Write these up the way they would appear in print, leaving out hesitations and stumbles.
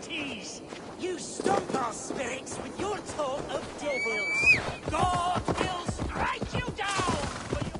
cities! You stomp our spirits with your talk of devils! God will strike you down! For you...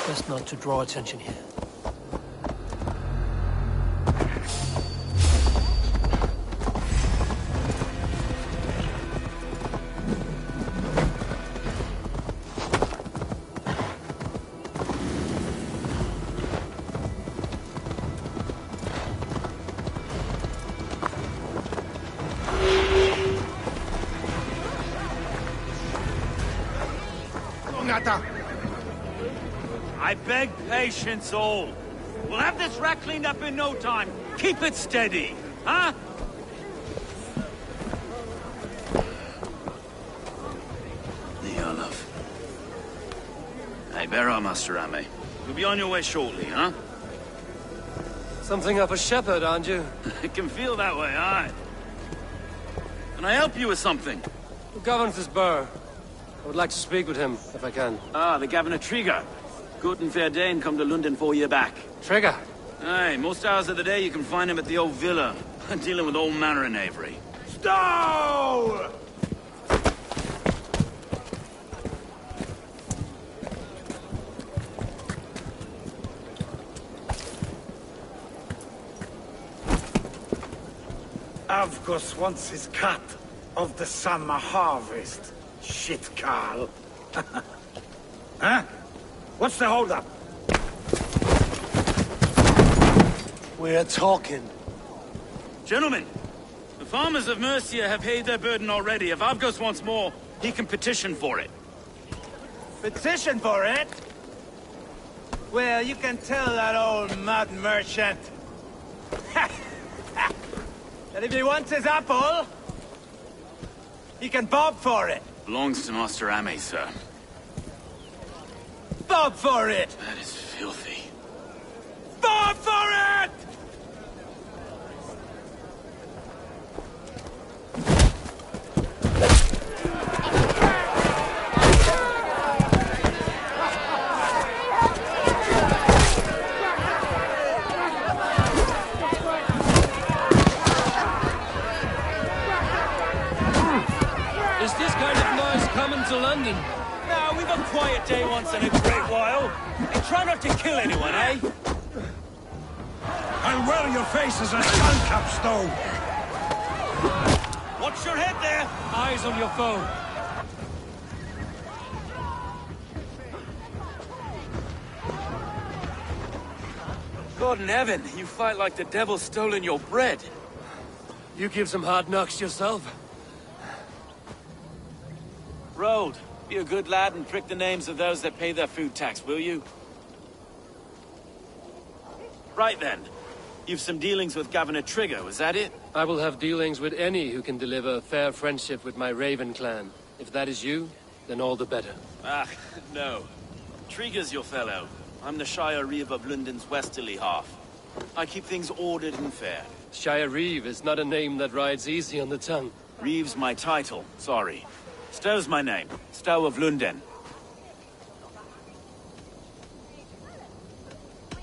Best not to draw attention here. I beg patience, all. We'll have this wreck cleaned up in no time. Keep it steady, huh? Here, love. Hey, bear our Master Ame. You'll be on your way shortly, huh? Something of a shepherd, aren't you? It can feel that way, aye. Can I help you with something? Who governs this burr? I would like to speak with him, if I can. Ah, the Governor Trigger. Good and fair Dane come to London 4 year back. Trigger? Aye, most hours of the day you can find him at the old villa, dealing with all manner of knavery. Stow! Avgos wants his cut of the summer harvest. Shit, Carl. Huh? What's the holdup? We're talking. Gentlemen, the farmers of Mercia have paid their burden already. If Avgos wants more, he can petition for it. Petition for it? Well, you can tell that old mud merchant that if he wants his apple, he can bob for it. Belongs to Master Ame, sir. Bob for it! That is filthy. Bob for it! Is this kind of noise coming to London? Now, we've a quiet day once in a great while. And try not to kill anyone, eh? I'll wear your face as a skull capstone! Watch your head there! Eyes on your foe. God in heaven, you fight like the devil's stolen your bread. You give some hard knocks yourself. Road, be a good lad and prick the names of those that pay their food tax, will you? Right then. You've some dealings with Governor Trigger, was that it? I will have dealings with any who can deliver a fair friendship with my Raven clan. If that is you, then all the better. Ah, no. Trigger's your fellow. I'm the Shire Reeve of London's westerly half. I keep things ordered and fair. Shire Reeve is not a name that rides easy on the tongue. Reeve's my title, sorry. Stow's my name. Stow of London.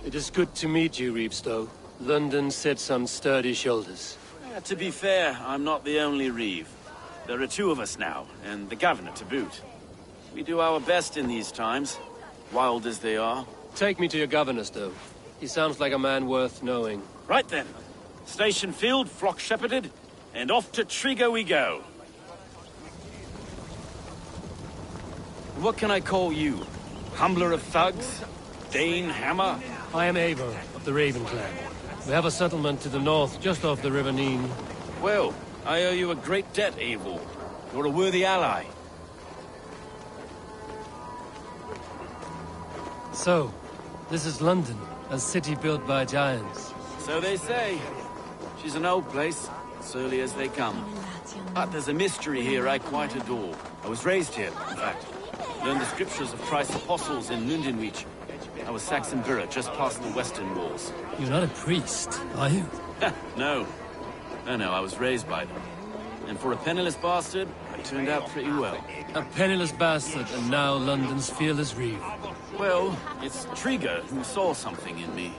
It is good to meet you, Reeve Stow. London sits on sturdy shoulders. To be fair, I'm not the only Reeve. There are two of us now, and the governor to boot. We do our best in these times, wild as they are. Take me to your governor, Stow. He sounds like a man worth knowing. Right then. Station filled, flock shepherded, and off to Trigger we go. What can I call you? Humbler of thugs? Dane Hammer? I am Eivor of the Raven clan. We have a settlement to the north, just off the River Neen. Well, I owe you a great debt, Eivor. You're a worthy ally. So, this is London, a city built by giants. So they say. She's an old place, surly as they come. But there's a mystery here I quite adore. I was raised here, in fact. Learned the scriptures of Christ's apostles in Lundenwich. I was Saxon Borough, just past the western walls. You're not a priest, are you? No. No, I was raised by them. And for a penniless bastard, I turned out pretty well. A penniless bastard, and now London's fearless Reeve. Well, it's Trigger who saw something in me.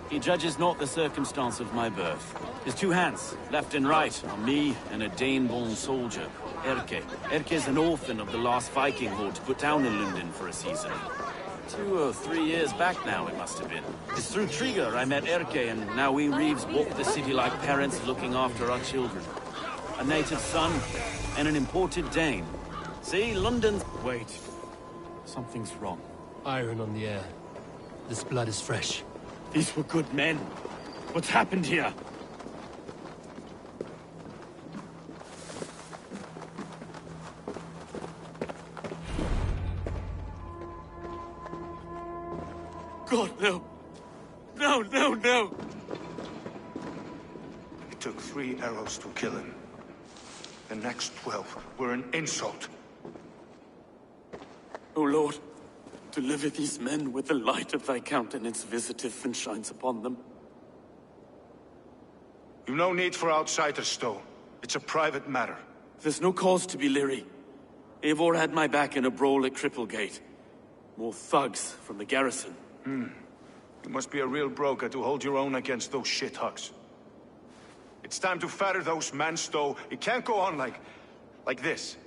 He judges not the circumstance of my birth. His two hands, left and right, are me and a Dane-born soldier, Erke. Erke's an orphan of the last Viking horde put down in London for a season. 2 or 3 years back now, it must have been. It's through Trigger I met Erke, and now we Reeves walk the city like parents looking after our children. A native son, and an imported Dane. See, London's... Wait. Something's wrong. Iron on the air. This blood is fresh. These were good men. What's happened here? God, no. No. It took 3 arrows to kill him. The next 12 were an insult. O Lord, deliver these men with the light of thy countenance visitive and shines upon them. You've no need for outsiders, Stowe. It's a private matter. There's no cause to be leery. Eivor had my back in a brawl at Cripplegate. More thugs from the garrison. You must be a real broker to hold your own against those shithucks. It's time to fetter those men, Stowe. It can't go on like this.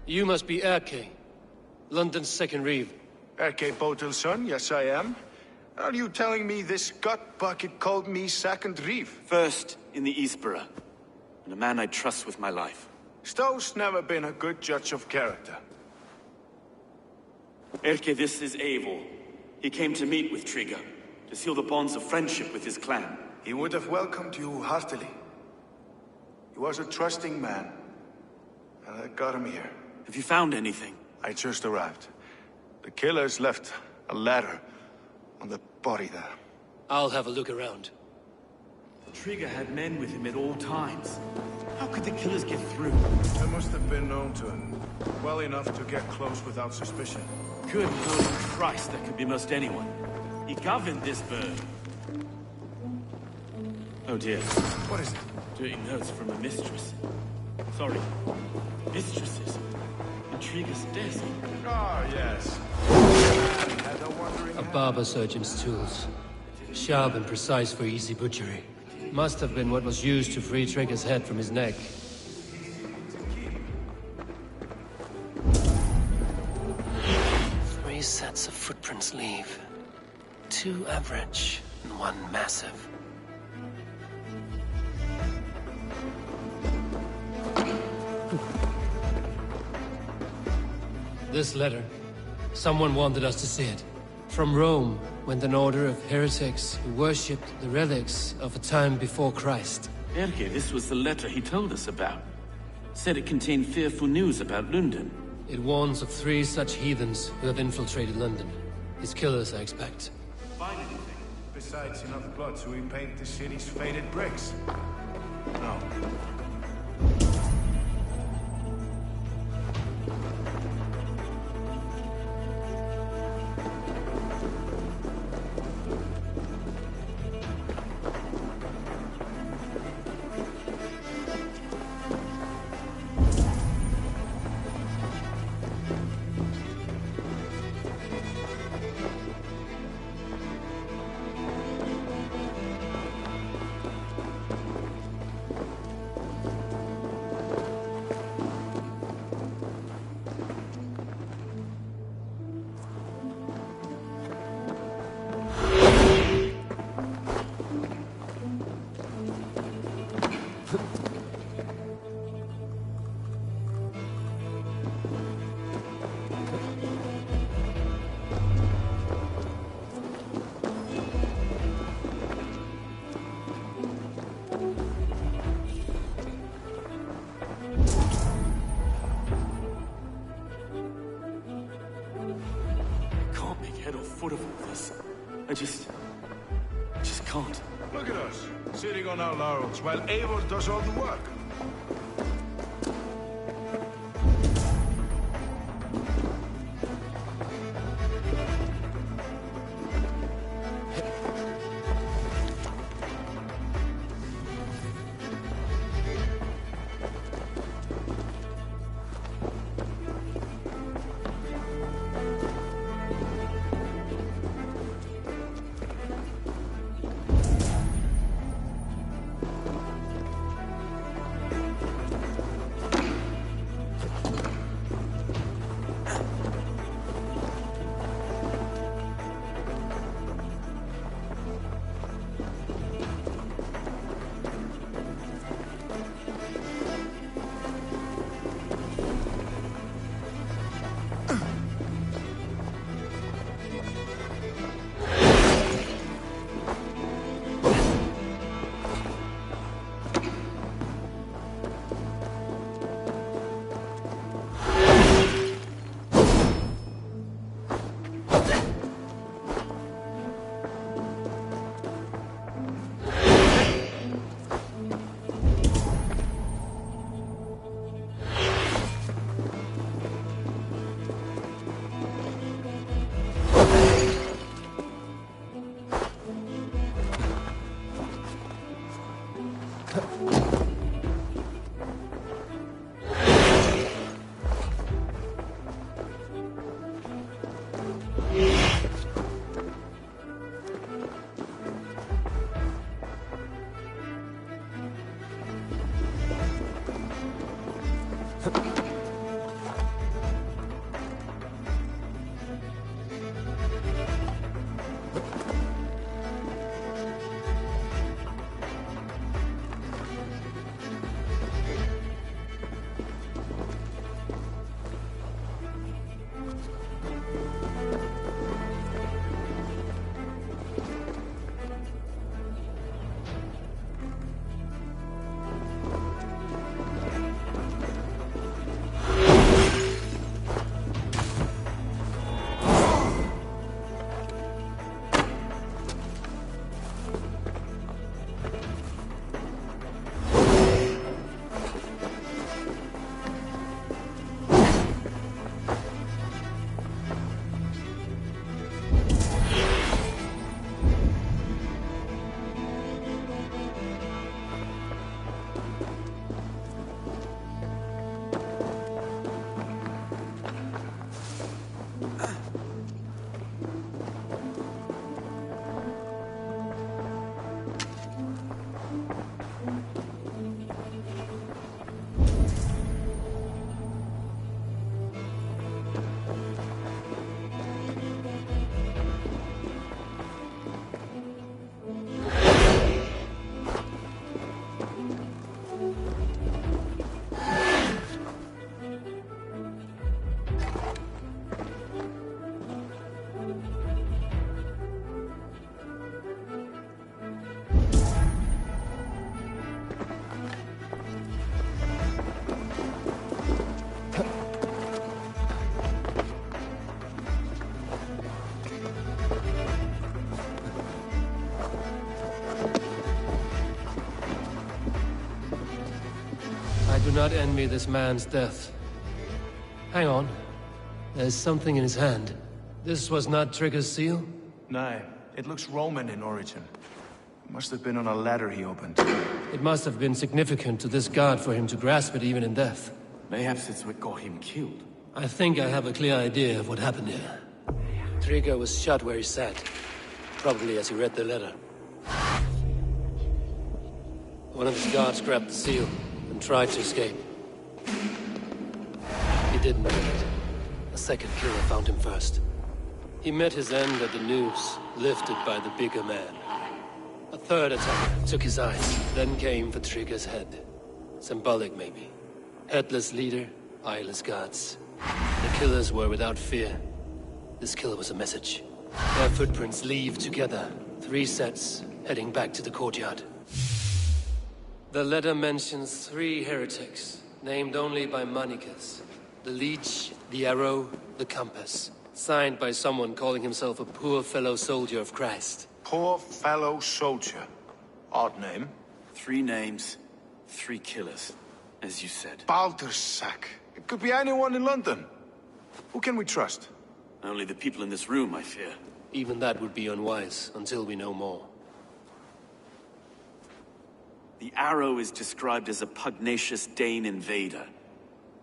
You must be Erke, London's second Reeve. Erke Botil's son, yes I am. Are you telling me this gut bucket called me second Reeve? First in the Eastborough, and a man I trust with my life. Stowe's never been a good judge of character. Erke, this is Eivor. He came to meet with Trigger, to seal the bonds of friendship with his clan. He would have welcomed you heartily. He was a trusting man, and I got him here. Have you found anything? I just arrived. The killers left a ladder on the body there. I'll have a look around. Trigger had men with him at all times. How could the killers get through? I must have been known to him well enough to get close without suspicion. Good holy Christ, that could be most anyone. He governed this bird. Oh dear. What is it? Dirty notes from a mistress. Sorry. Mistresses. And Trigger's desk. Ah, yes. A barber surgeon's tools. Sharp and precise for easy butchery. Must have been what was used to free Trigger's head from his neck. Three sets of footprints leave. 2 average and 1 massive. This letter. Someone wanted us to see it. From Rome went an order of heretics who worshipped the relics of a time before Christ. Erke, this was the letter he told us about. Said it contained fearful news about London. It warns of 3 such heathens who have infiltrated London. His killers, I expect. Find anything? Besides enough blood to repaint the city's faded bricks? No. Foot of all this. I just can't. Look at us, sitting on our laurels while Eivor does all the work. I do not envy this man's death. Hang on. There's something in his hand. This was not Trigger's seal? No, it looks Roman in origin. Must have been on a ladder he opened. It must have been significant to this god for him to grasp it even in death. Mayhaps it's what got him killed. I think I have a clear idea of what happened here. Trigger was shot where he sat. Probably as he read the letter. One of his guards grabbed the seal and tried to escape. He didn't do it. A second killer found him first. He met his end at the noose, lifted by the bigger man. A third attacker took his eyes, then came for Trigger's head. Symbolic, maybe. Headless leader, eyeless guards. The killers were without fear. This killer was a message. Their footprints leave together. 3 sets, heading back to the courtyard. The letter mentions 3 heretics, named only by Manicus. The Leech, the Arrow, the Compass. Signed by someone calling himself a poor fellow soldier of Christ. Poor fellow soldier. Odd name. 3 names, 3 killers, as you said. Baldersack. It could be anyone in London. Who can we trust? Only the people in this room, I fear. Even that would be unwise, until we know more. The Arrow is described as a pugnacious Dane invader.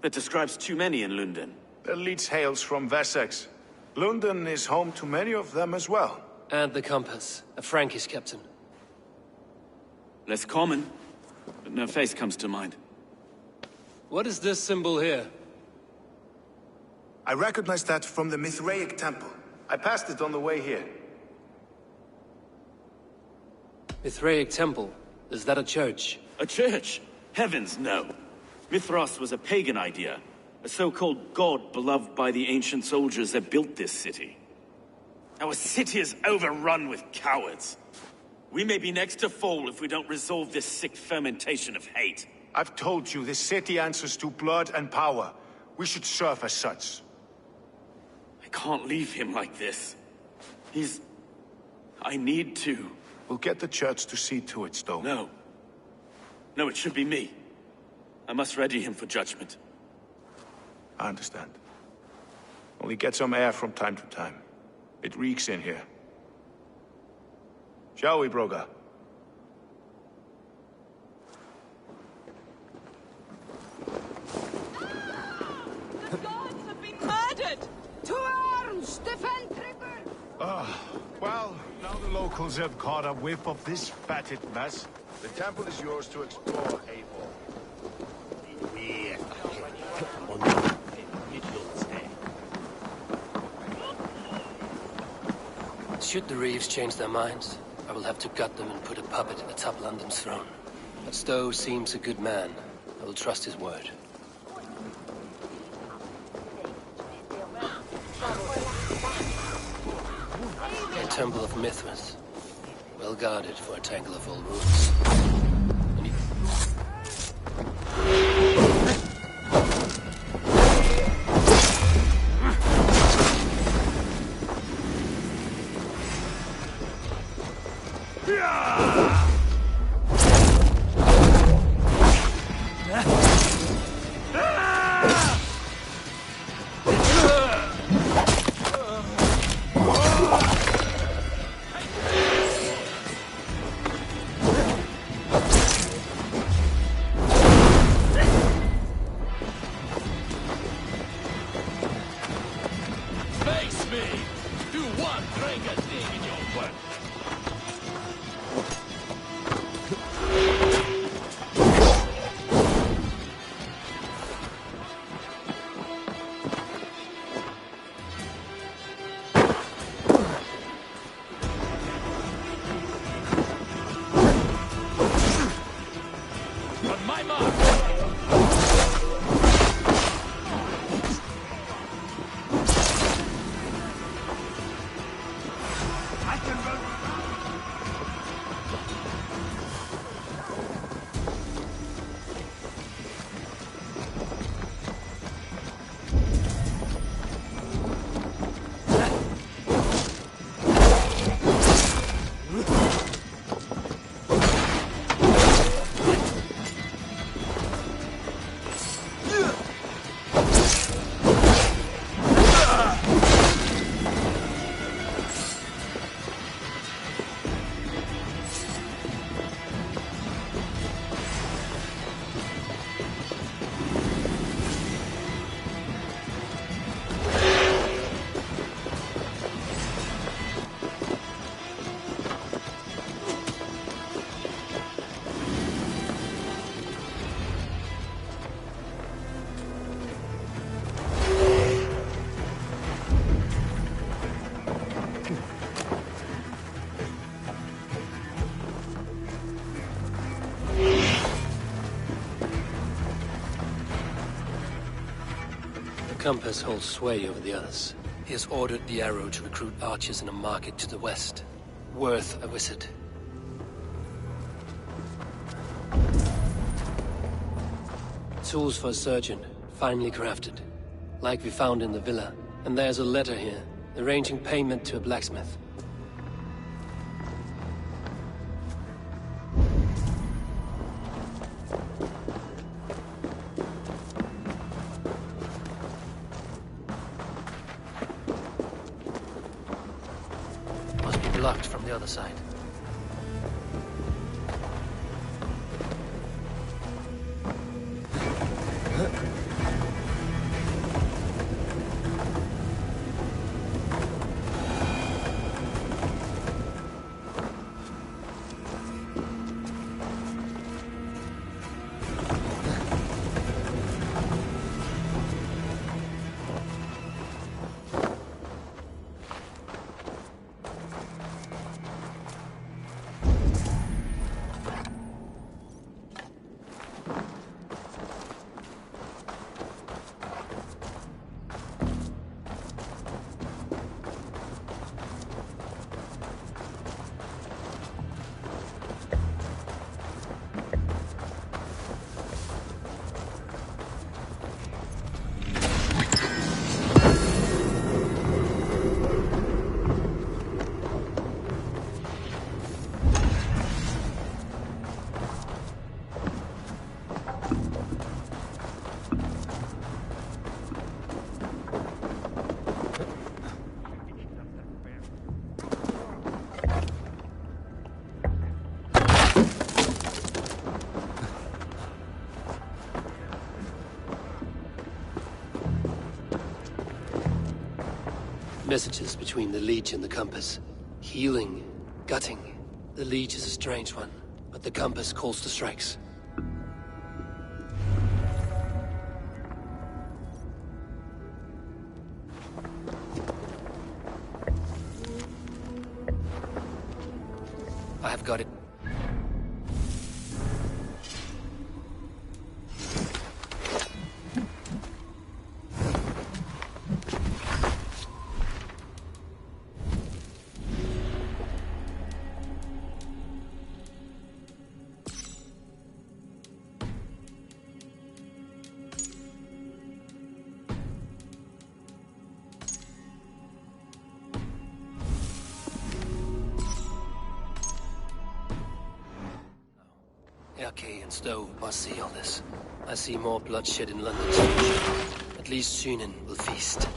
That describes too many in London. The Leech hails from Wessex. London is home to many of them as well. And the Compass, a Frankish captain. Less common, but no face comes to mind. What is this symbol here? I recognize that from the Mithraic temple. I passed it on the way here. Mithraic temple? Is that a church? A church? Heavens, no. Mithras was a pagan idea. A so-called god beloved by the ancient soldiers that built this city. Our city is overrun with cowards. We may be next to fall if we don't resolve this sick fermentation of hate. I've told you, this city answers to blood and power. We should serve as such. I can't leave him like this. I need to. We'll get the church to see to it, Stone. No. No, it should be me. I must ready him for judgment. I understand. Only get some air from time to time. It reeks in here. Shall we, Broga? The gods have been murdered! To arms! Defend Trigger! Well, now the locals have caught a whiff of this fatted mess. The temple is yours to explore, Abel. Should the Reeves change their minds, I will have to gut them and put a puppet atop London's throne. But Stowe seems a good man. I will trust his word. The Temple of Mithras. Well guarded for a tangle of old ruins. compass holds sway over the others. He has ordered the arrow to recruit archers in a market to the west. Worth a visit. Tools for a surgeon, finely crafted. Like we found in the villa. And there's a letter here, arranging payment to a blacksmith. Must be blocked from the other side. Messages between the Leech and the Compass. Healing, gutting. The Leech is a strange one, but the Compass calls the strikes. I have got it. Erke and Stowe must see all this. I see more bloodshed in London soon. At least Sunan will feast.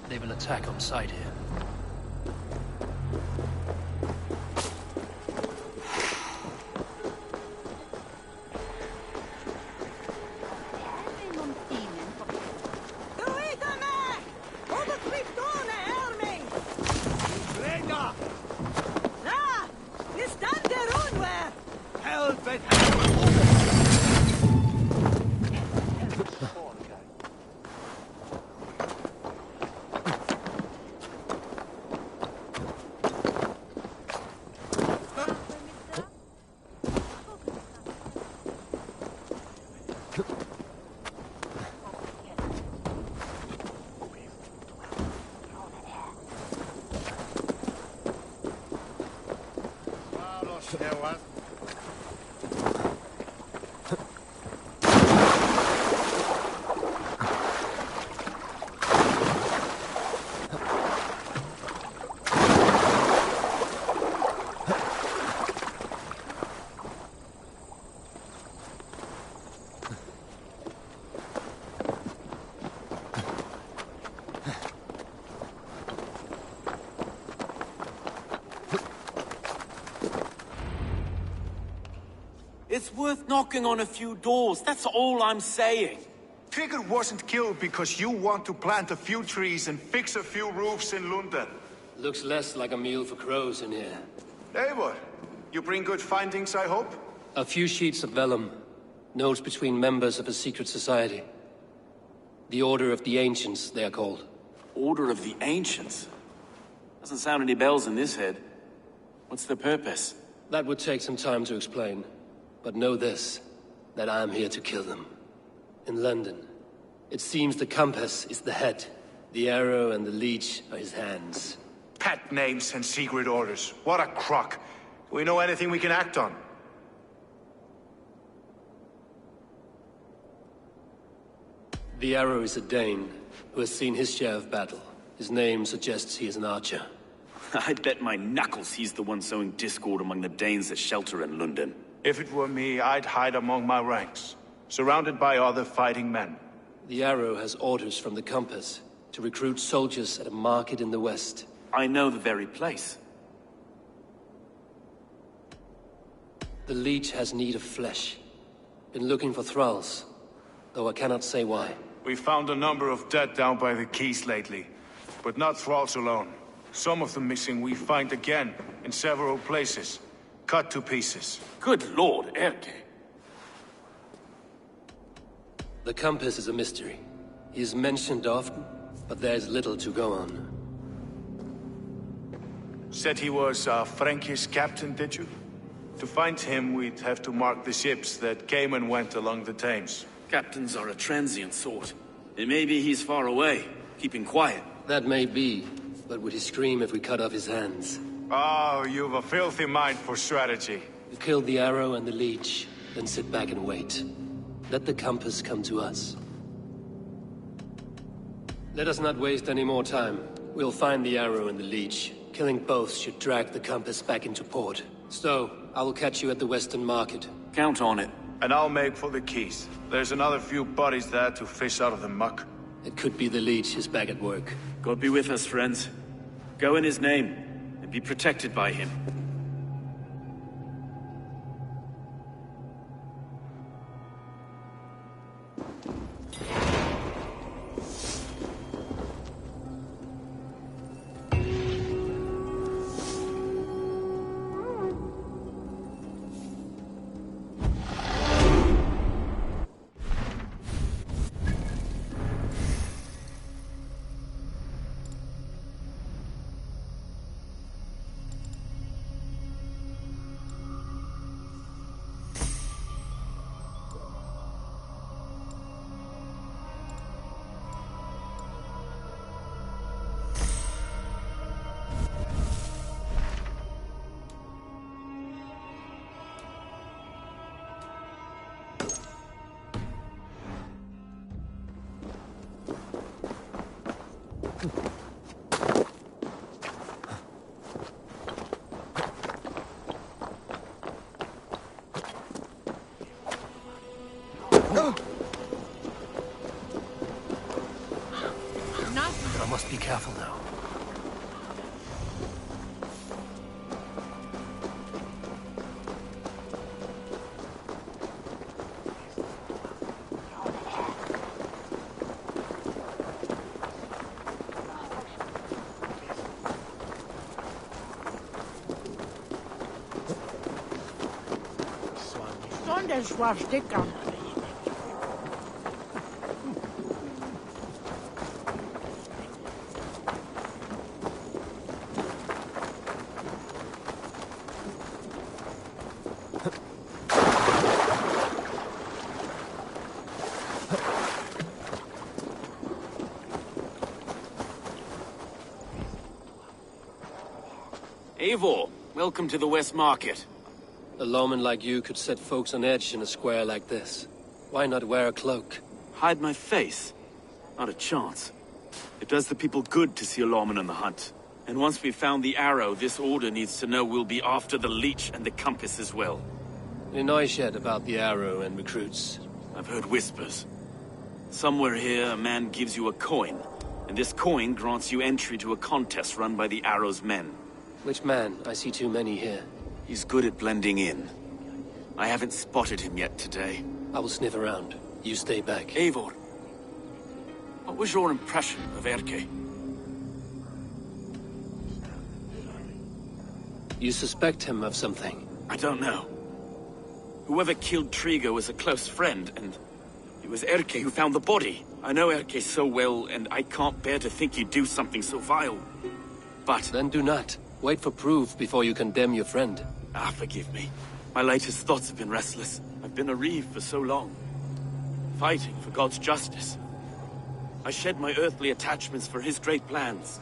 They will attack on sight here. It's worth knocking on a few doors, that's all I'm saying. Trigger wasn't killed because you want to plant a few trees and fix a few roofs in London. Looks less like a meal for crows in here. Eivor, you bring good findings, I hope? A few sheets of vellum. Notes between members of a secret society. The Order of the Ancients, they are called. Order of the Ancients? Doesn't sound any bells in this head. What's the purpose? That would take some time to explain. But know this, that I am here to kill them. In London, it seems the compass is the head. The arrow and the leech are his hands. Pet names and secret orders. What a crock. Do we know anything we can act on? The arrow is a Dane, who has seen his share of battle. His name suggests he is an archer. I'd bet my knuckles he's the one sowing discord among the Danes that shelter in London. If it were me, I'd hide among my ranks, surrounded by other fighting men. The arrow has orders from the compass to recruit soldiers at a market in the west. I know the very place. The leech has need of flesh. Been looking for thralls, though I cannot say why. We found a number of dead down by the quays lately, but not thralls alone. Some of the missing we find again in several places, cut to pieces. Good lord, Erke. The compass is a mystery. He is mentioned often, but there is little to go on. Said he was a Frankish captain, did you? To find him, we'd have to mark the ships that came and went along the Thames. Captains are a transient sort. It may be he's far away, keeping quiet. That may be, but would he scream if we cut off his hands? Oh, you've a filthy mind for strategy. We kill the arrow and the leech, then sit back and wait. Let the compass come to us. Let us not waste any more time. We'll find the arrow and the leech. Killing both should drag the compass back into port. So, I will catch you at the Western Market. Count on it. And I'll make for the quays. There's another few bodies there to fish out of the muck. It could be the leech is back at work. God be with us, friends. Go in his name, and be protected by him. I must be careful now. Swastika. Eivor, welcome to the West Market. A lawman like you could set folks on edge in a square like this. Why not wear a cloak? Hide my face? Not a chance. It does the people good to see a lawman on the hunt. And once we've found the arrow, this order needs to know we'll be after the leech and the compass as well. Any noise yet about the arrow and recruits? I've heard whispers. Somewhere here, a man gives you a coin, and this coin grants you entry to a contest run by the Arrow's men. Which man? I see too many here. He's good at blending in. I haven't spotted him yet today. I will sniff around. You stay back. Eivor, what was your impression of Erke? You suspect him of something? I don't know. Whoever killed Trigo was a close friend, and it was Erke who found the body. I know Erke so well, and I can't bear to think he'd do something so vile. But... Then do not. Wait for proof before you condemn your friend. Forgive me. My latest thoughts have been restless. I've been a reeve for so long. Fighting for God's justice. I shed my earthly attachments for his great plans.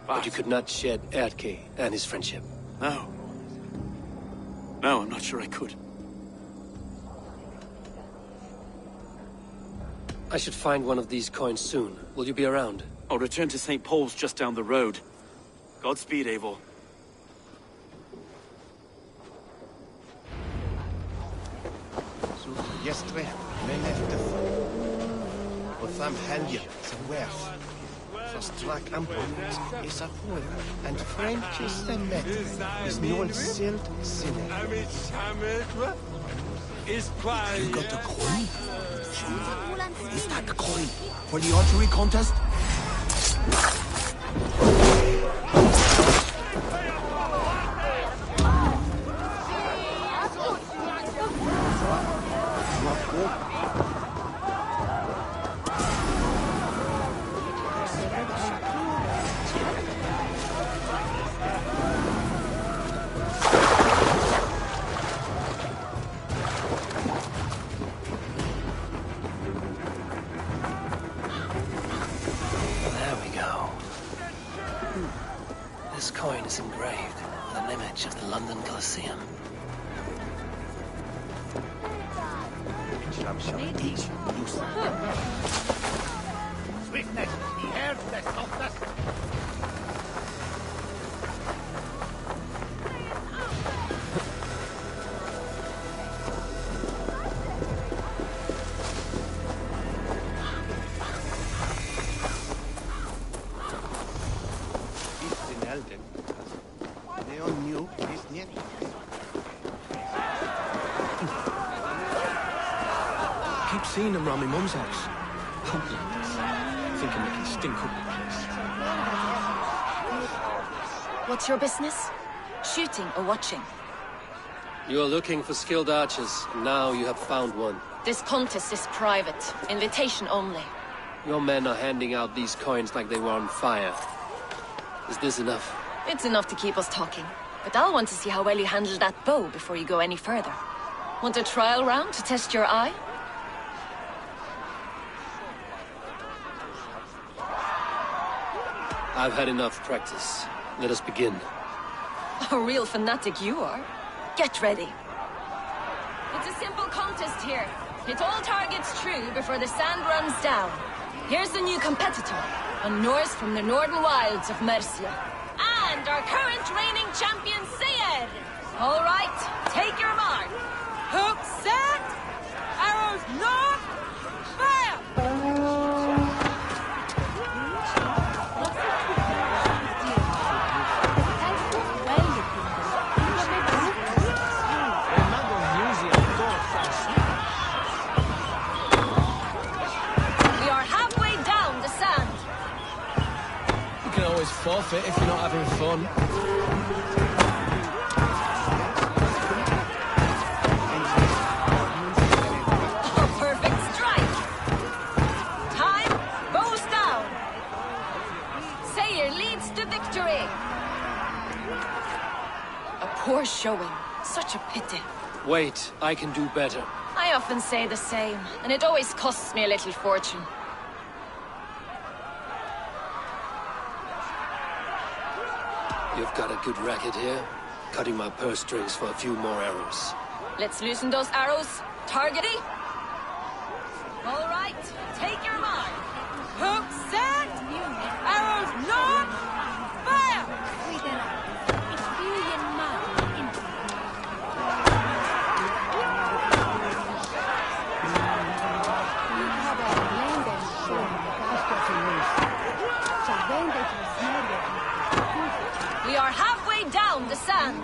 But you could not shed Erke and his friendship. No. No, I'm not sure I could. I should find one of these coins soon. Will you be around? I'll return to St. Paul's just down the road. Godspeed, Eivor. Yesterday, men efter och fram helgen som werf. Så strak amput is a hole, and French is the metal, is no silt sinne. You got the coin? Is that the coin for the archery contest? This coin is engraved with an image of the London Colosseum. Swiftness, he heard the softness. Keep seeing them round my mum's house. Thinking they can stink up the place. What's your business? Shooting or watching? You are looking for skilled archers, and now you have found one. This contest is private. Invitation only. Your men are handing out these coins like they were on fire. Is this enough? It's enough to keep us talking. But I'll want to see how well you handle that bow before you go any further. Want a trial round to test your eye? I've had enough practice. Let us begin. A real fanatic you are. Get ready. It's a simple contest here. Hit all targets true before the sand runs down. Here's the new competitor, a Norse from the northern wilds of Mercia. And our current reigning champion, Seir! All right, take your mark. Hook set! Arrows north! Fire! We are halfway down the sand. You can always forfeit if you're not having fun. A perfect strike. Time, bows down. Seir leads to victory. A poor showing. Such a pity. Wait, I can do better. I often say the same, and it always costs me a little fortune. You've got a good racket here. Cutting my purse strings for a few more arrows. Let's loosen those arrows. Targety? All right, take your mark. Hook set! Arrows not! Fire! We are halfway down the sand.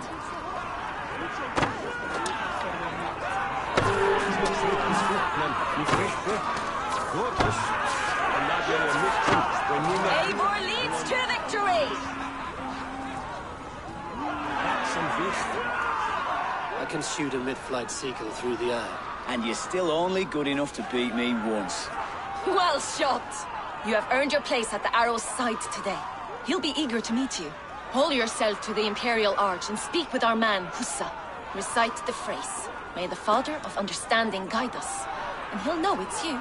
Eivor leads to victory! I can shoot a mid-flight seagull through the eye. And you're still only good enough to beat me once. Well shot! You have earned your place at the Arrow's side today. He'll be eager to meet you. Haul yourself to the Imperial Arch and speak with our man, Hussa. Recite the phrase. May the Father of Understanding guide us. And he'll know it's you.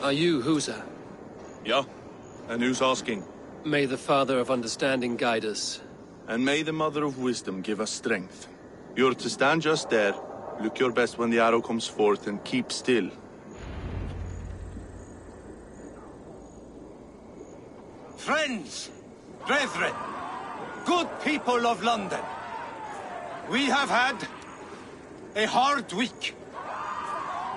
Are you Husa? Yeah? And who's asking? May the Father of Understanding guide us. And may the Mother of Wisdom give us strength. You're to stand just there, look your best when the arrow comes forth, and keep still. Friends, brethren, good people of London, we have had a hard week.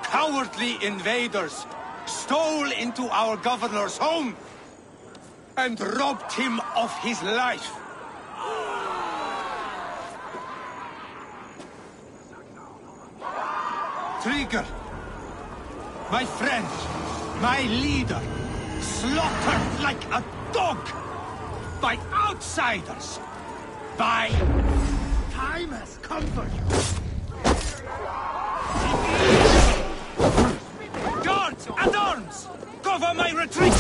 Cowardly invaders stole into our governor's home and robbed him of his life. Trigger, my friend, my leader, slaughtered like a dog by outsiders. By time has come for you. Guards, at arms! Cover my retreat!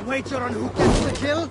Wager on who gets the kill?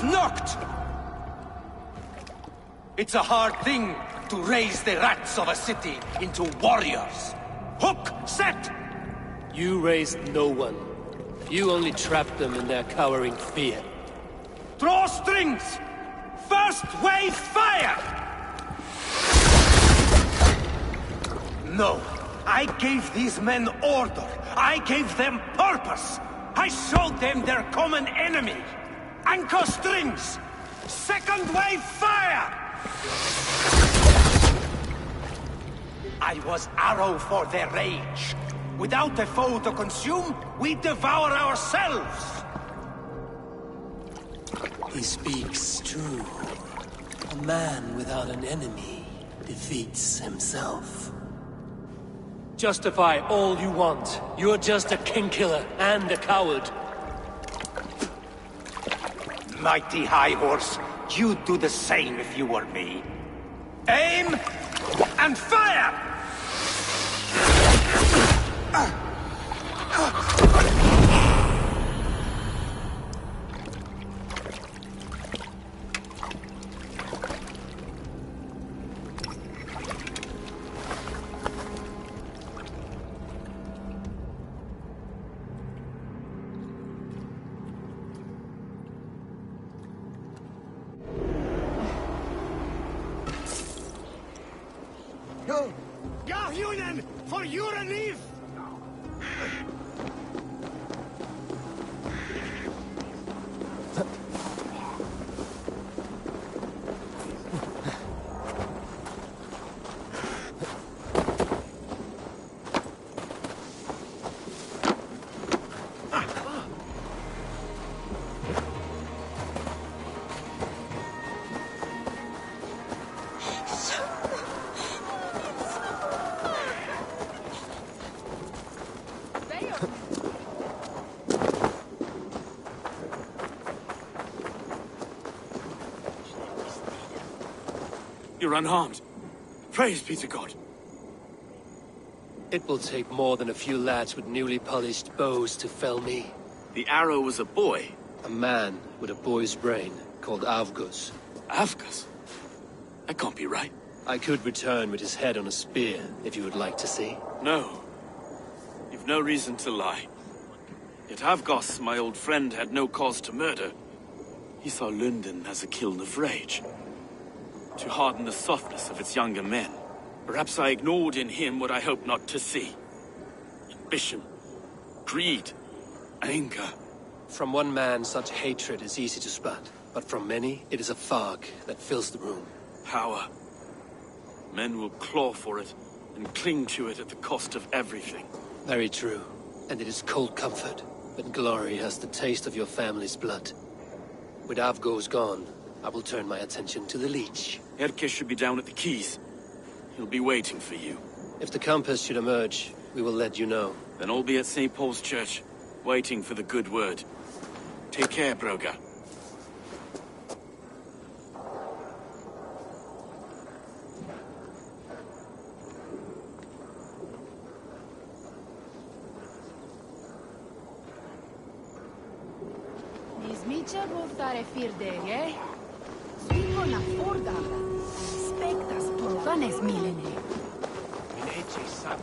Knocked! It's a hard thing to raise the rats of a city into warriors. Hook, set! You raised no one. You only trapped them in their cowering fear. Draw strings! First wave fire! No, I gave these men order. I gave them purpose. I showed them their common enemy. Anchor strings! Second wave fire! I was arrow for their rage. Without a foe to consume, we devour ourselves! He speaks true. A man without an enemy defeats himself. Justify all you want. You're just a king-killer and a coward. Mighty High Horse, you'd do the same if you were me. Aim and fire! Gahunen, for your relief! You're unharmed. Praise be to God. It will take more than a few lads with newly polished bows to fell me. The arrow was a boy. A man with a boy's brain, called Avgus. Avgus? That can't be right. I could return with his head on a spear, if you would like to see. No. You've no reason to lie. Yet Avgos, my old friend, had no cause to murder. He saw London as a kiln of rage. To harden the softness of its younger men. Perhaps I ignored in him what I hoped not to see. Ambition, greed, anger. From one man, such hatred is easy to spot, but from many, it is a fog that fills the room. Power. Men will claw for it, and cling to it at the cost of everything. Very true. And it is cold comfort, when glory has the taste of your family's blood. With Avgos gone, I will turn my attention to the Leech. Erke should be down at the quays. He'll be waiting for you. If the compass should emerge, we will let you know. Then I'll be at St. Paul's Church, waiting for the good word. Take care, Broga. Nizmicha voltare firderie? Spingo na fordaga. Spectas provanes milene. Minece sap.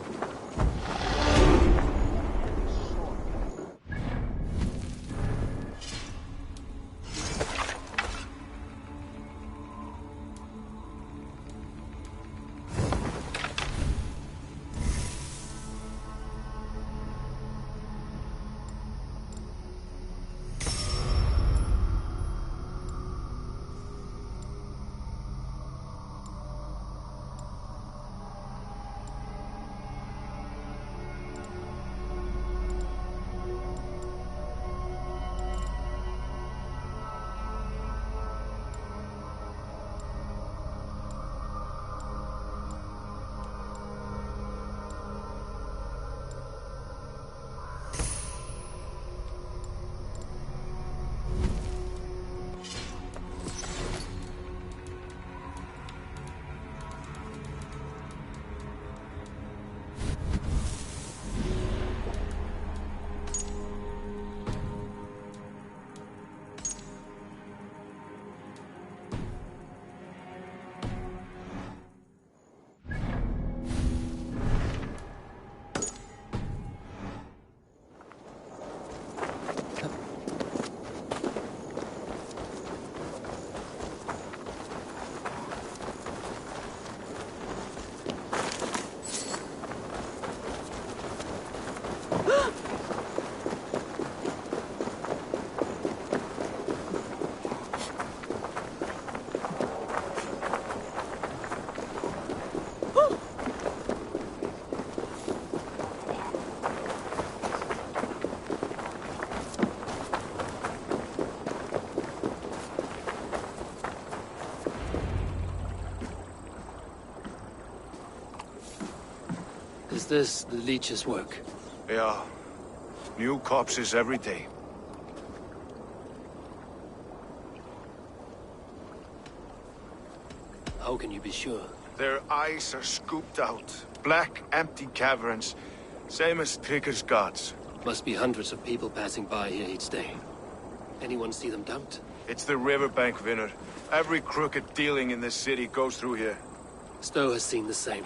this the leech's work? Yeah. New corpses every day. How can you be sure? Their eyes are scooped out. Black, empty caverns. Same as Trigger's gods. Must be hundreds of people passing by here each day. Anyone see them dumped? It's the riverbank, Vinner. Every crooked dealing in this city goes through here. Stowe has seen the same.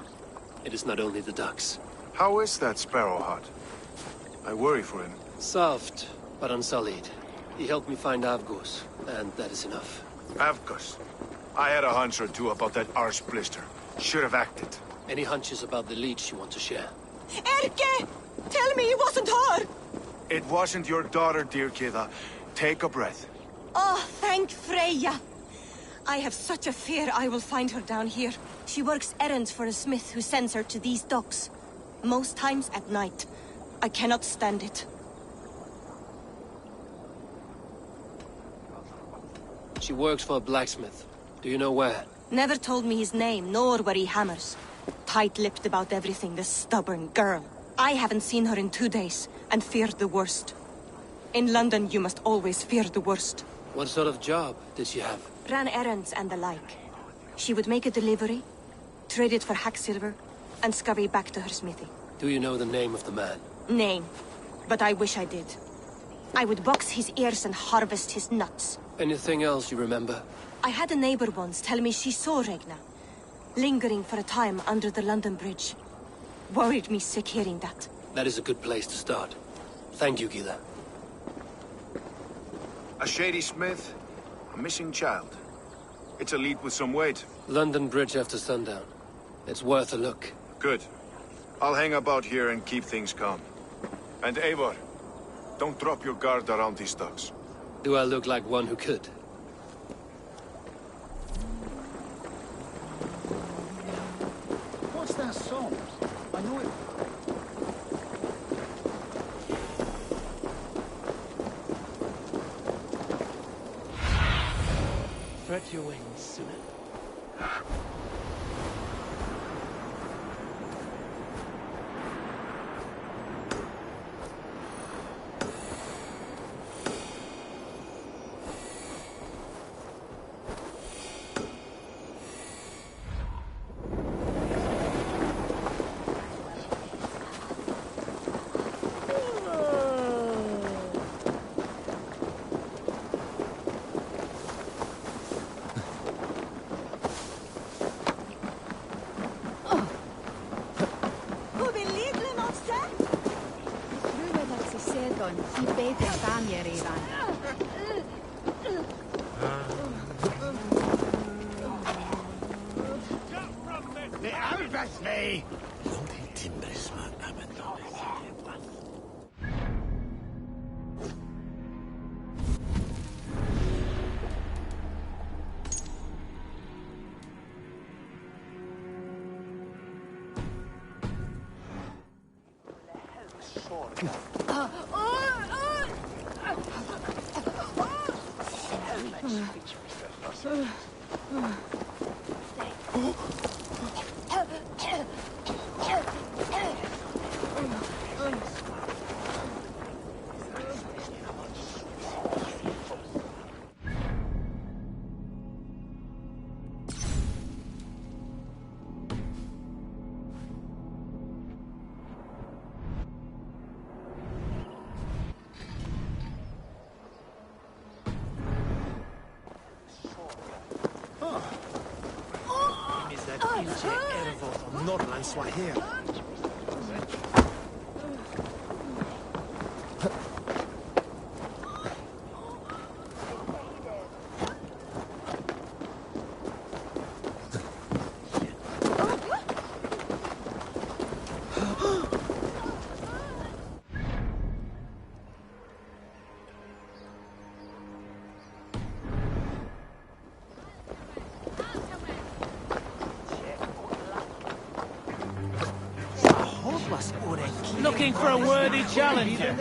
It is not only the ducks. How is that Sparrow Hut? I worry for him. Soft, but unsullied. He helped me find Avgos, and that is enough. Avgos. I had a hunch or two about that arse blister. Should have acted. Any hunches about the leech you want to share? Erke! Tell me it wasn't her! It wasn't your daughter, dear Kida. Take a breath. Oh, thank Freya. I have such a fear I will find her down here. She works errands for a smith who sends her to these docks. Most times at night. I cannot stand it. She works for a blacksmith. Do you know where? Never told me his name, nor where he hammers. Tight-lipped about everything, the stubborn girl. I haven't seen her in 2 days, and feared the worst. In London, you must always fear the worst. What sort of job did she have? Ran errands and the like. She would make a delivery, trade it for hack silver, and scurry back to her smithy. Do you know the name of the man? Name. But I wish I did. I would box his ears and harvest his nuts. Anything else you remember? I had a neighbor once tell me she saw Regna, lingering for a time under the London Bridge. Worried me sick hearing that. That is a good place to start. Thank you, Gila. A shady smith, a missing child. It's a lead with some weight. London Bridge after sundown. It's worth a look. Good. I'll hang about here and keep things calm. And Eivor, don't drop your guard around these docks. Do I look like one who could? What's that song? I know it. Spread your wings, Smith. Here. Looking for a worthy challenger.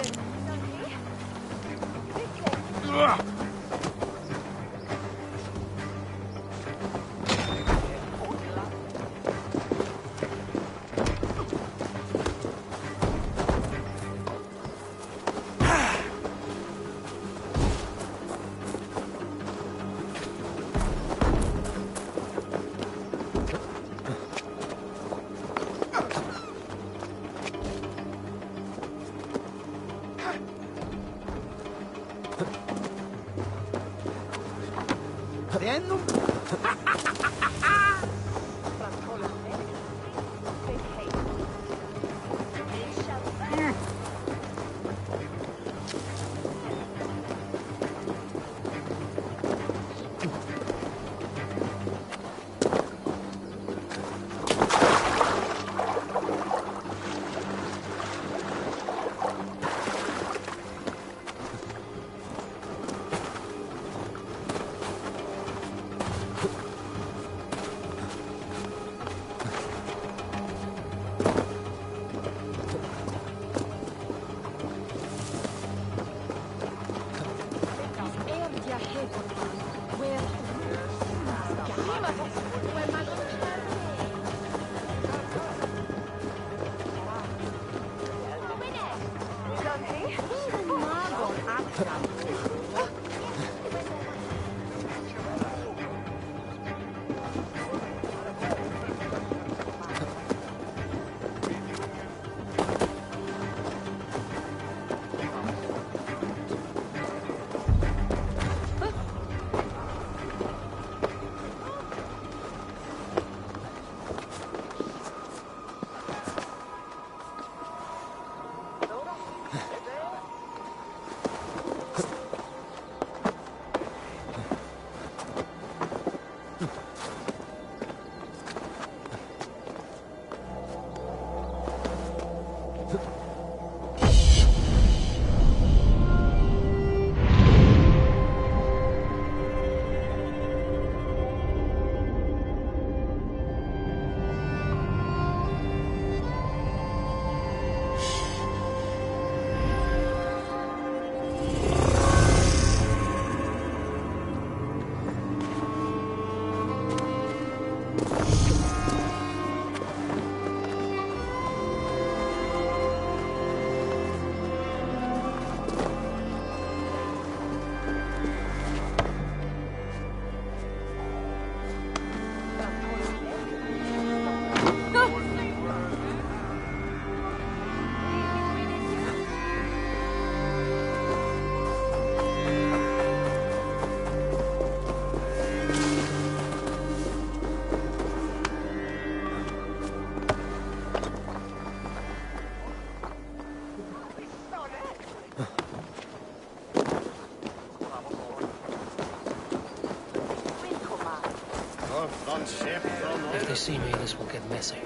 If they see me, this will get messy.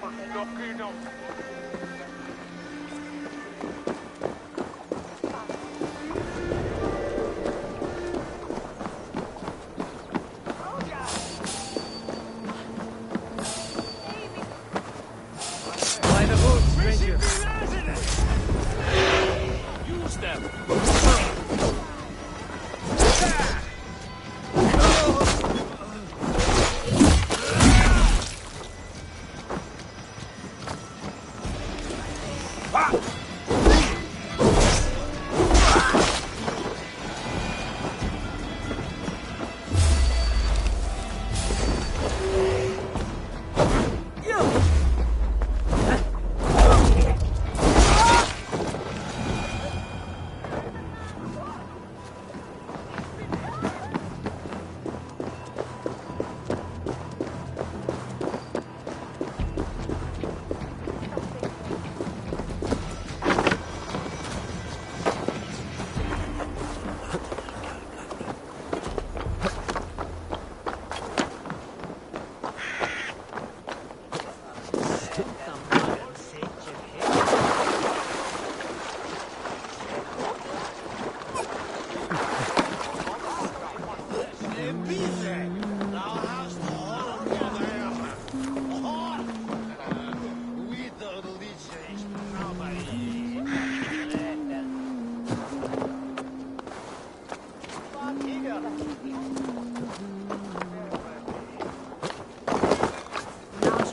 By the hood, stranger. Use them!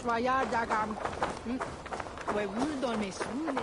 Vaya dagam. We will don me soon.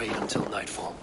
wait until nightfall.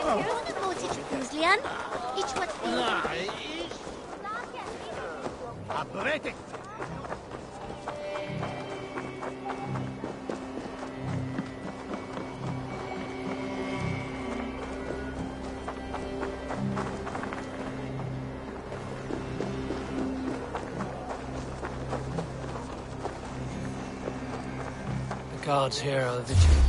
The guards here are vigilant.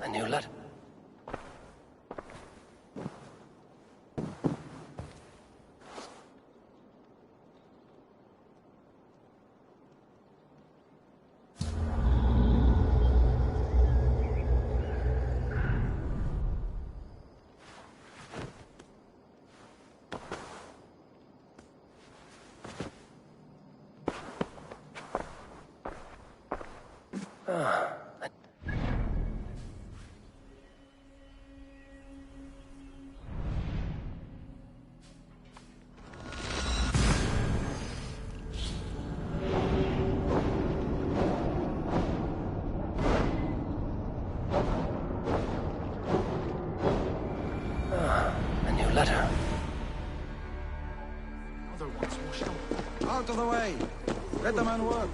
A new letter. Letter. Other ones washed up. Out of the way! Let the man work!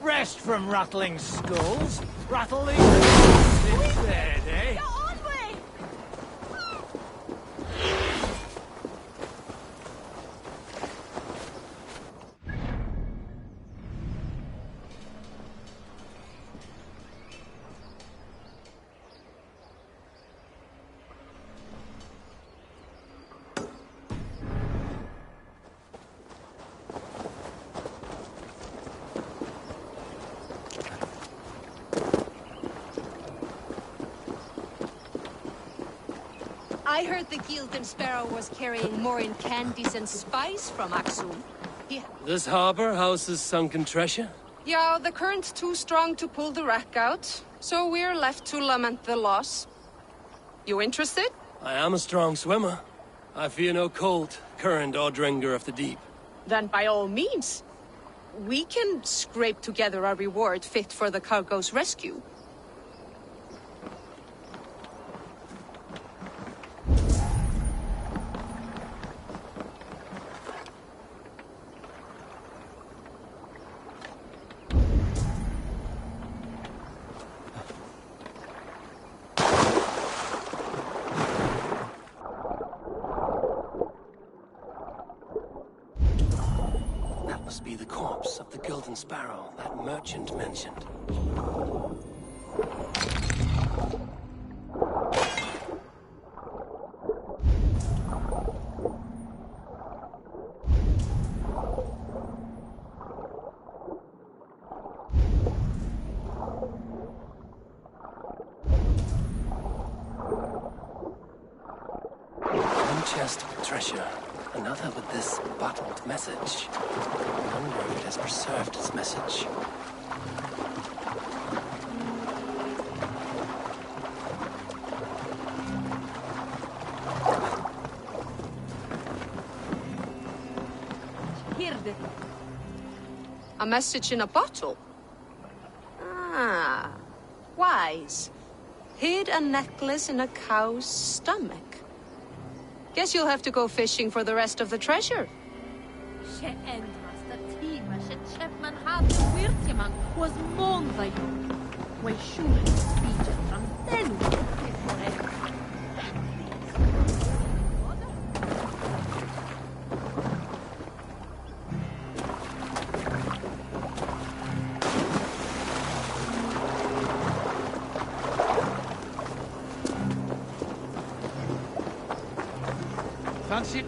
Rest from rattling skulls. Rattle these instead, eh? I heard the Gilden Sparrow was carrying more in candies and spice from Aksum. This harbor houses sunken treasure? Yeah, the current's too strong to pull the wreck out, so we're left to lament the loss. You interested? I am a strong swimmer. I fear no cold, current, or dringer of the deep. Then by all means. We can scrape together a reward fit for the cargo's rescue. Must be the corpse of the Golden Sparrow that merchant mentioned. One chest with treasure, another with this bottled message. I wonder if it has preserved its message. A message in a bottle? Ah, wise. Hid a necklace in a cow's stomach. Guess you'll have to go fishing for the rest of the treasure. Fancy...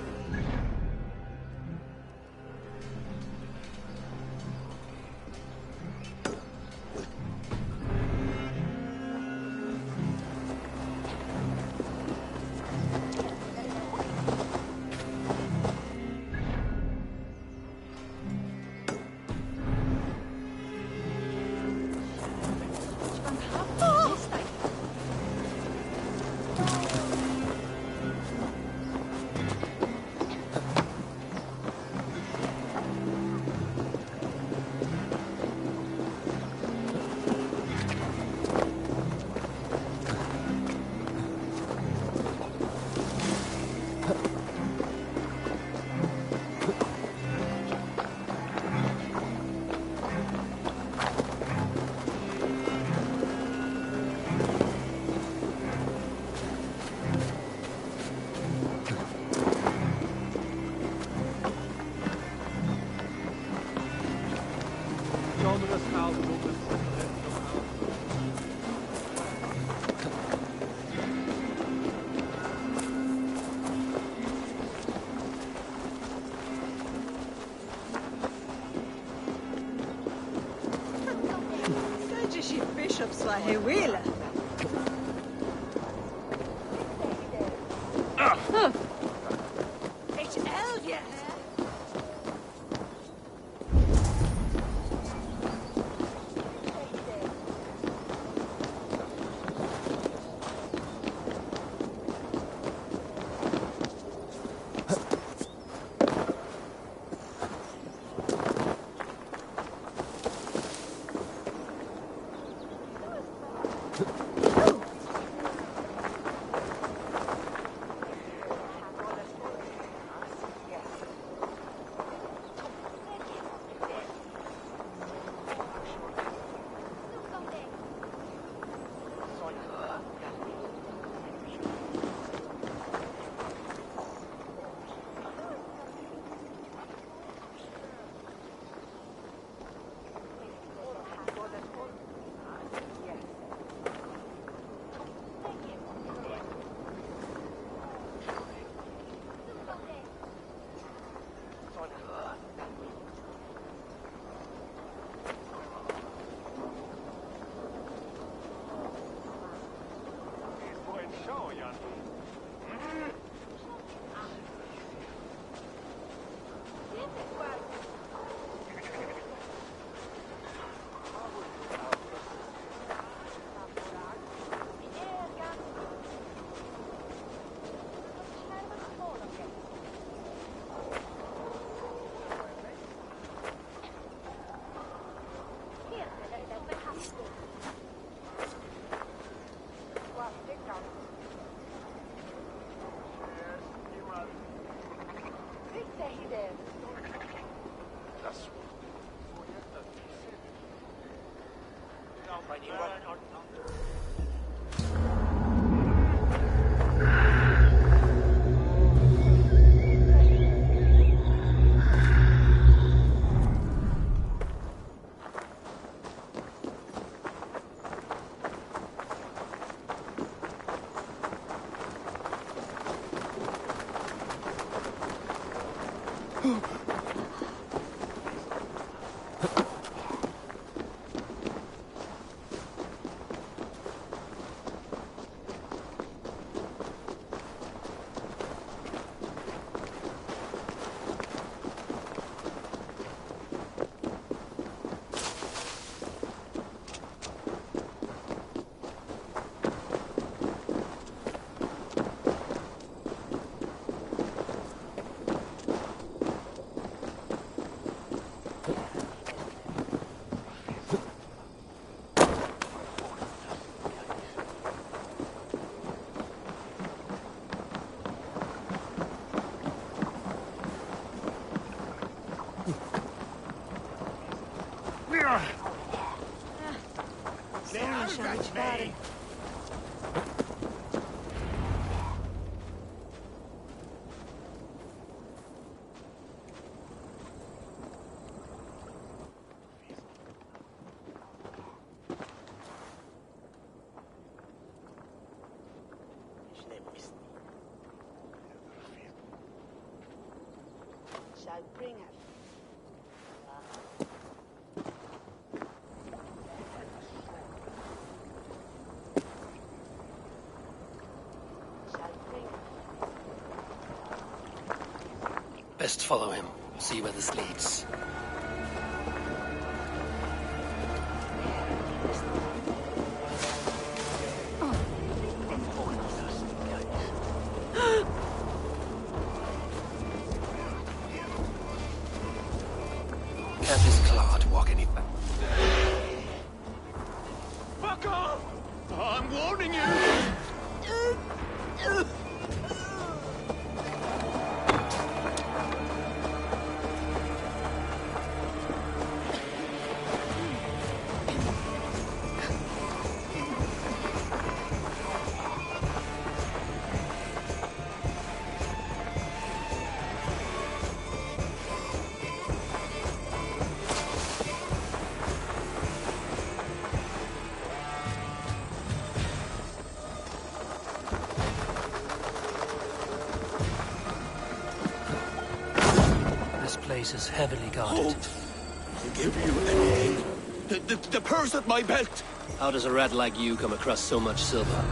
Swahili. Shall bring her. Best follow him. See where this leads. Can't this clod walk any back? Fuck off! I'm warning you! This place is heavily guarded. Hold. I'll give you a name. The purse at my belt. How does a rat like you come across so much silver?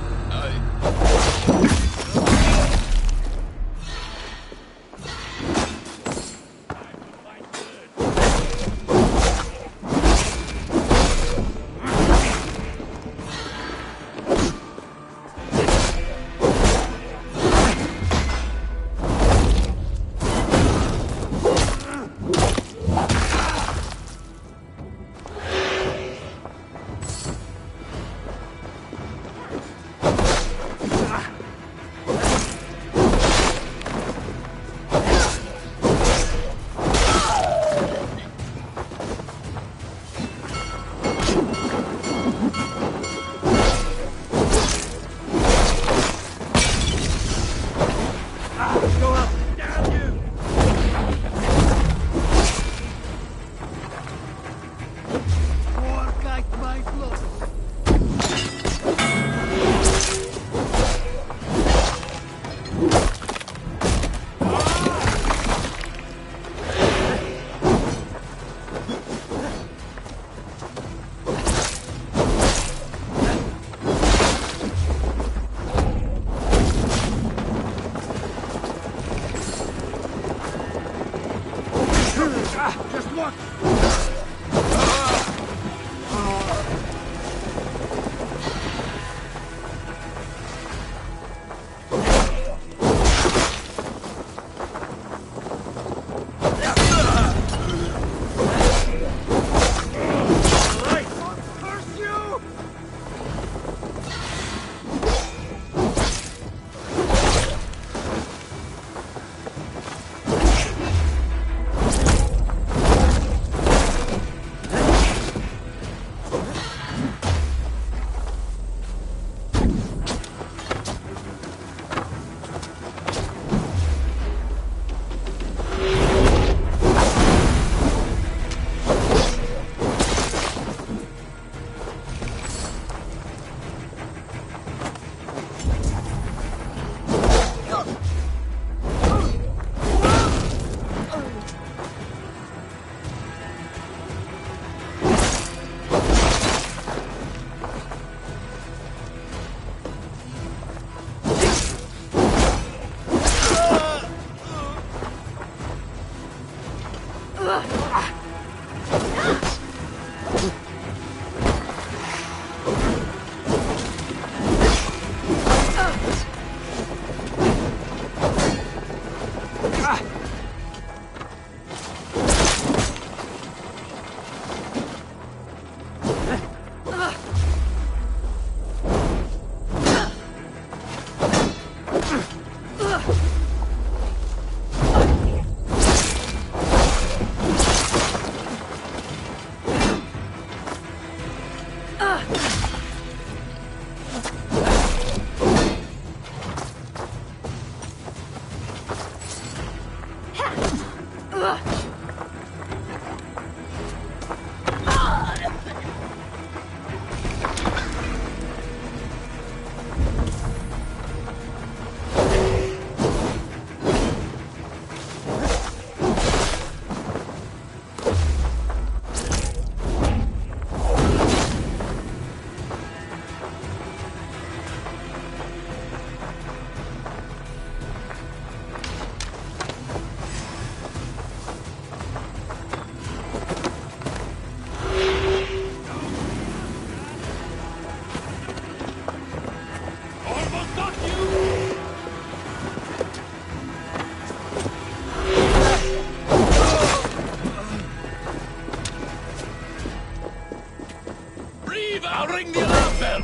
I'll ring the alarm bell!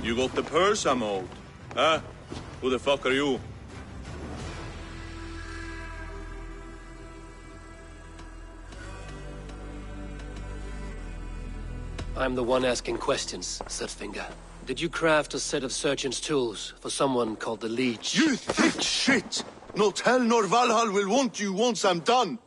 You got the purse I'm owed? Huh? Who the fuck are you? I'm the one asking questions, Setfinger. Did you craft a set of surgeon's tools for someone called the Leech? You thick shit! Not hell nor Valhalla will want you once I'm done!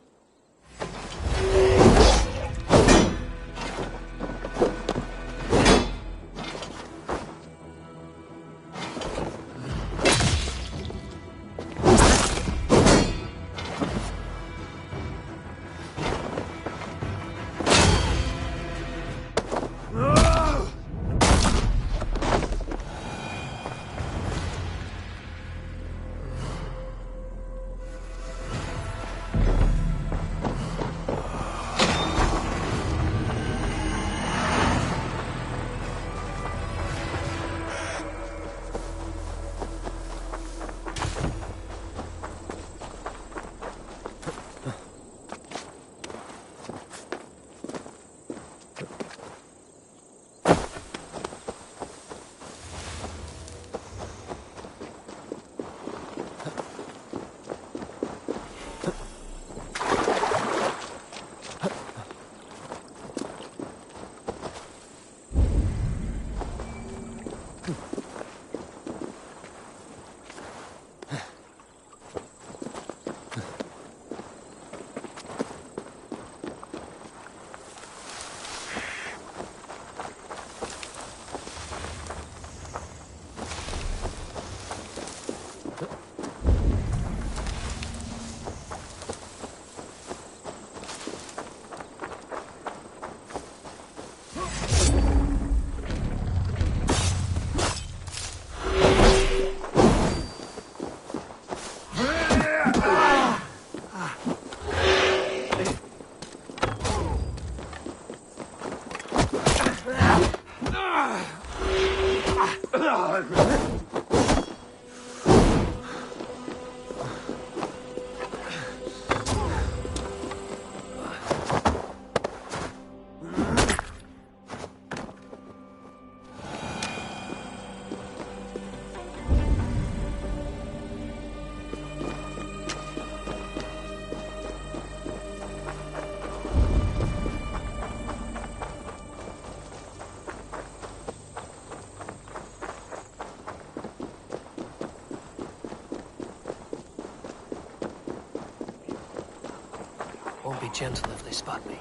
Won't be gentle if they spot me.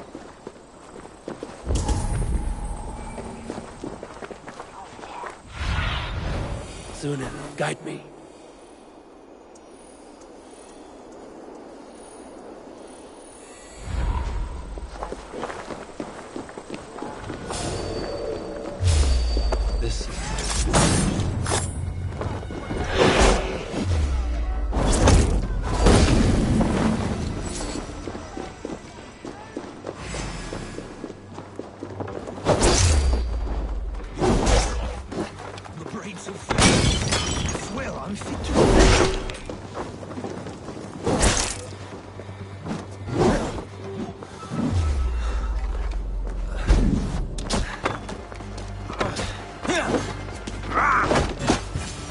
Suna, guide me. This...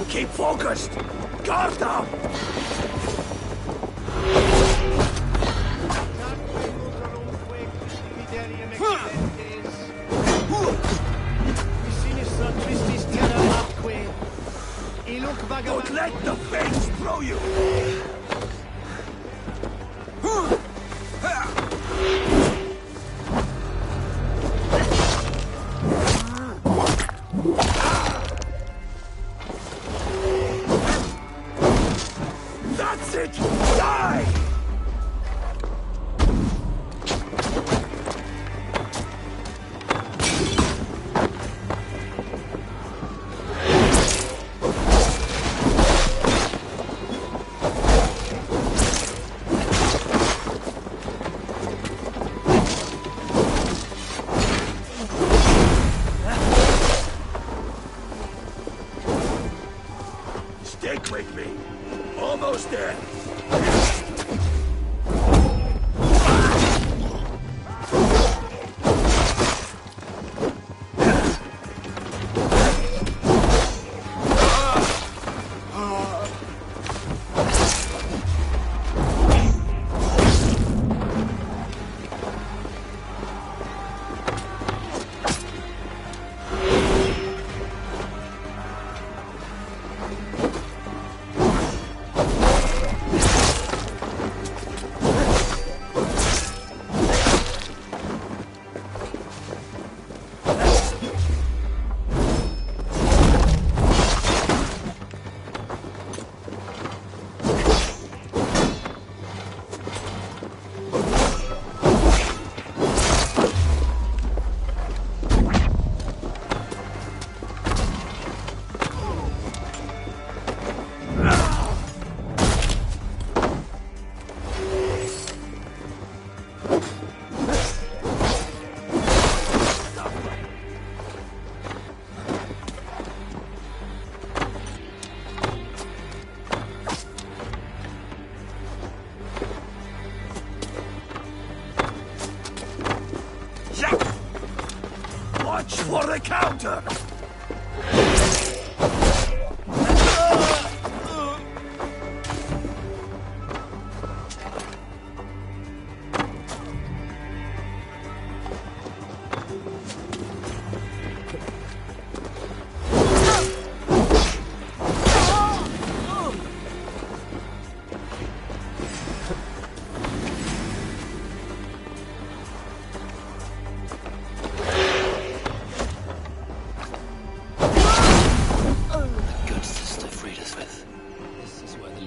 Keep focused! Guard down! Don't let the fates throw you! That's it! Die! Stick with me. Almost there. Watch for the counter!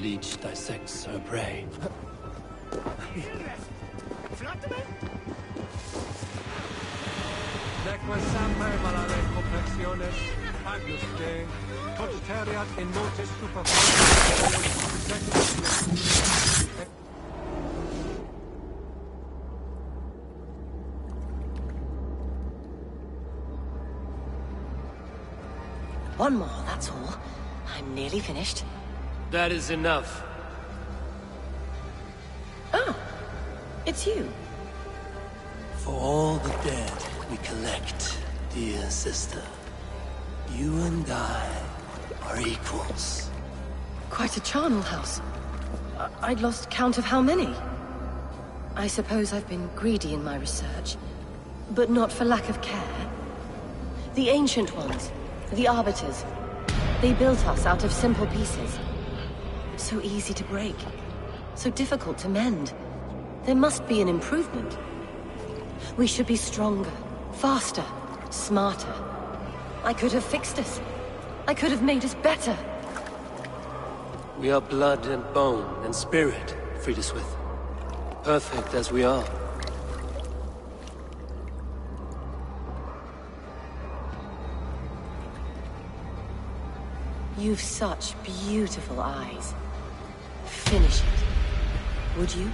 Leech dissects her prey. One more, that's all. I'm nearly finished. That is enough. Oh, it's you. For all the dead we collect, dear sister, you and I are equals. Quite a charnel house. I'd lost count of how many. I suppose I've been greedy in my research, but not for lack of care. The Ancient Ones, the Arbiters, they built us out of simple pieces. So easy to break. So difficult to mend. There must be an improvement. We should be stronger, faster, smarter. I could have fixed us. I could have made us better. We are blood and bone and spirit, Friedeswith. Perfect as we are. You've such beautiful eyes. Finish it, would you?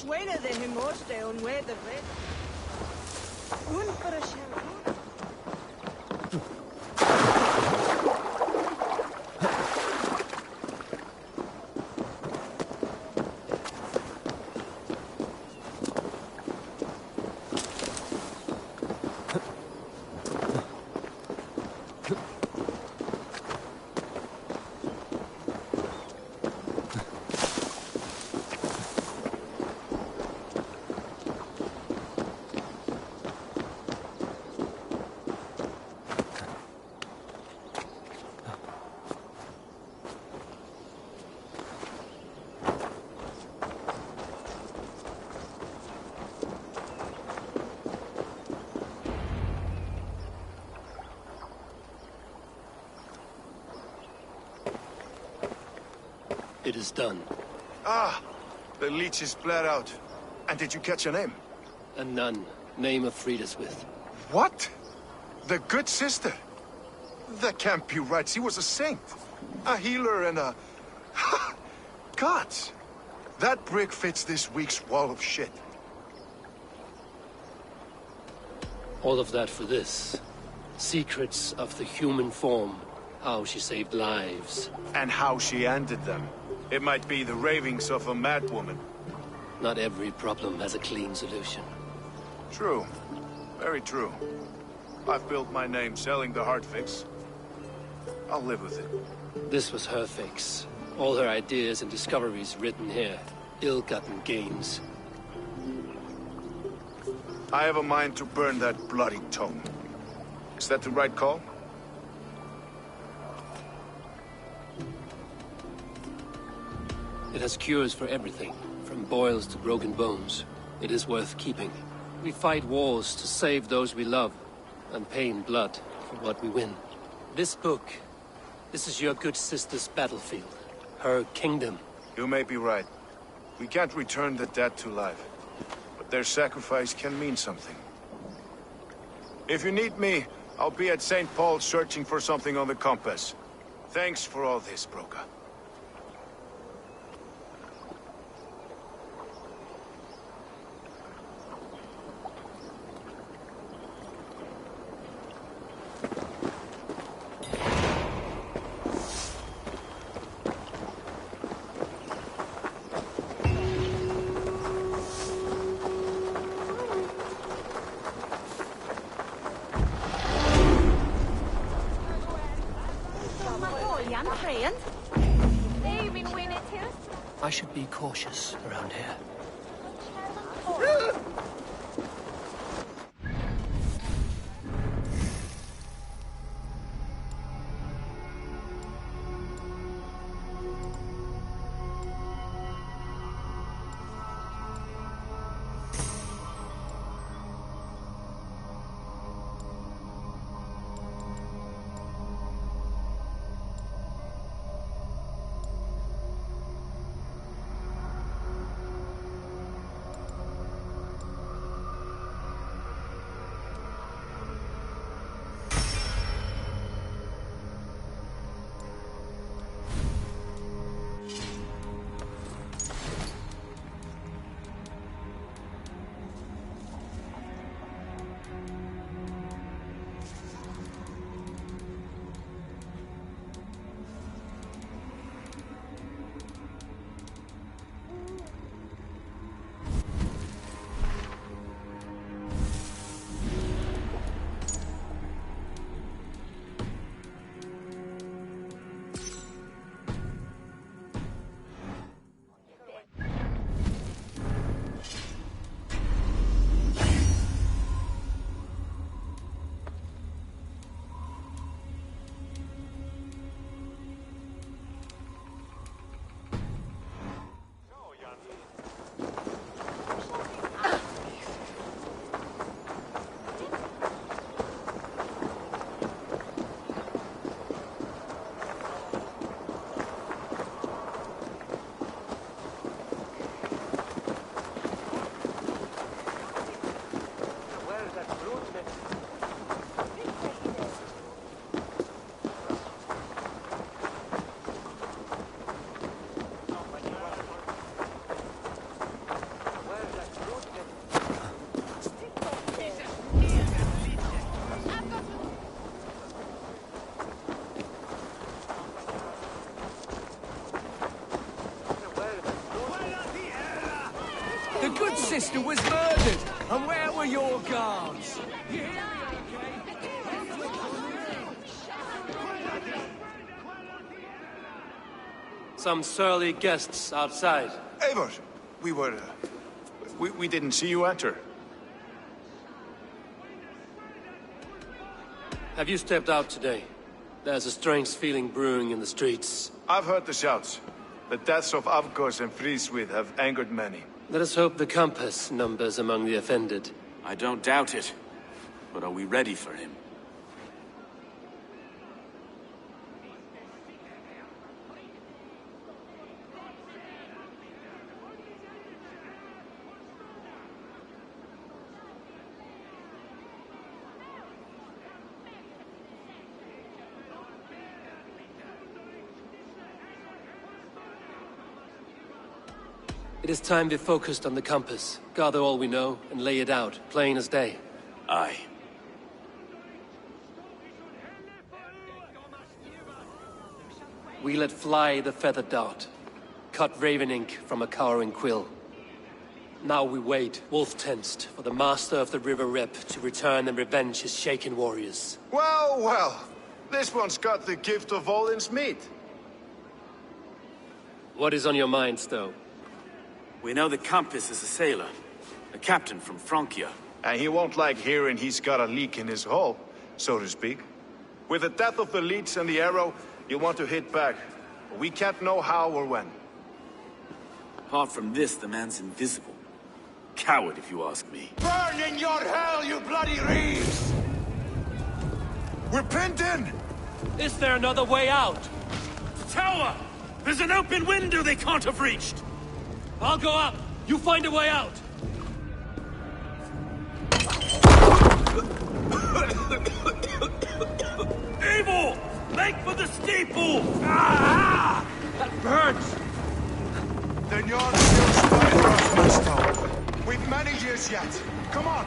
It's weiner than him most day on where the red. Run for a shower. It is done. Ah, the leech is bled out. And did you catch a name? A nun, name of Frideswith. What? The good sister? That can't be right. She was a saint. A healer and a... Gods! That brick fits this week's wall of shit. All of that for this. Secrets of the human form. How she saved lives. And how she ended them. It might be the ravings of a madwoman. Not every problem has a clean solution. True. Very true. I've built my name selling the heart fix. I'll live with it. This was her fix. All her ideas and discoveries written here. Ill-gotten gains. I have a mind to burn that bloody tome. Is that the right call? It has cures for everything, from boils to broken bones. It is worth keeping. We fight wars to save those we love, and pay in blood for what we win. This book, this is your good sister's battlefield. Her kingdom. You may be right. We can't return the dead to life. But their sacrifice can mean something. If you need me, I'll be at St. Paul's searching for something on the compass. Thanks for all this, Broca. I should be cautious around here. The good sister was murdered. And where were your guards? You hear me, Some surly guests outside. Eivor, we didn't see you enter. Have you stepped out today? There's a strange feeling brewing in the streets. I've heard the shouts. The deaths of Avgos and Friswid have angered many. Let us hope the Compass numbers among the offended. I don't doubt it. But are we ready for him? It is time we focused on the Compass. Gather all we know and lay it out, plain as day. Aye. We let fly the feather dart. Cut raven ink from a cowering quill. Now we wait, wolf-tensed, for the master of the River Rep to return and revenge his shaken warriors. Well, well. This one's got the gift of Odin's meat. What is on your mind, Stowe? We know the Compass is a sailor. A captain from Francia. And he won't like hearing he's got a leak in his hull, so to speak. With the death of the leech and the arrow, you'll want to hit back. We can't know how or when. Apart from this, the man's invisible. Coward, if you ask me. Burn in your hell, you bloody reeves! We're pinned in! Is there another way out? Tower! There's an open window they can't have reached! I'll go up! You find a way out! Evil! Make for the steeple! Ah! That burns! Then you're still spying for us, Master. We've many years yet. Come on!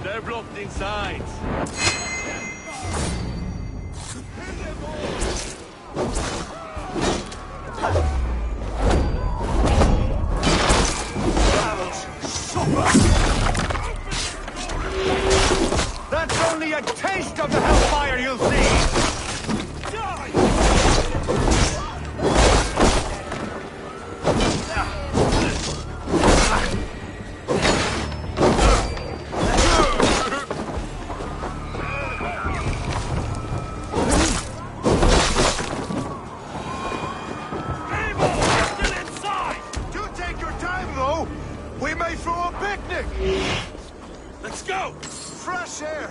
They're blocked inside. That's only a taste of the hellfire you'll see! Let's go! Fresh air!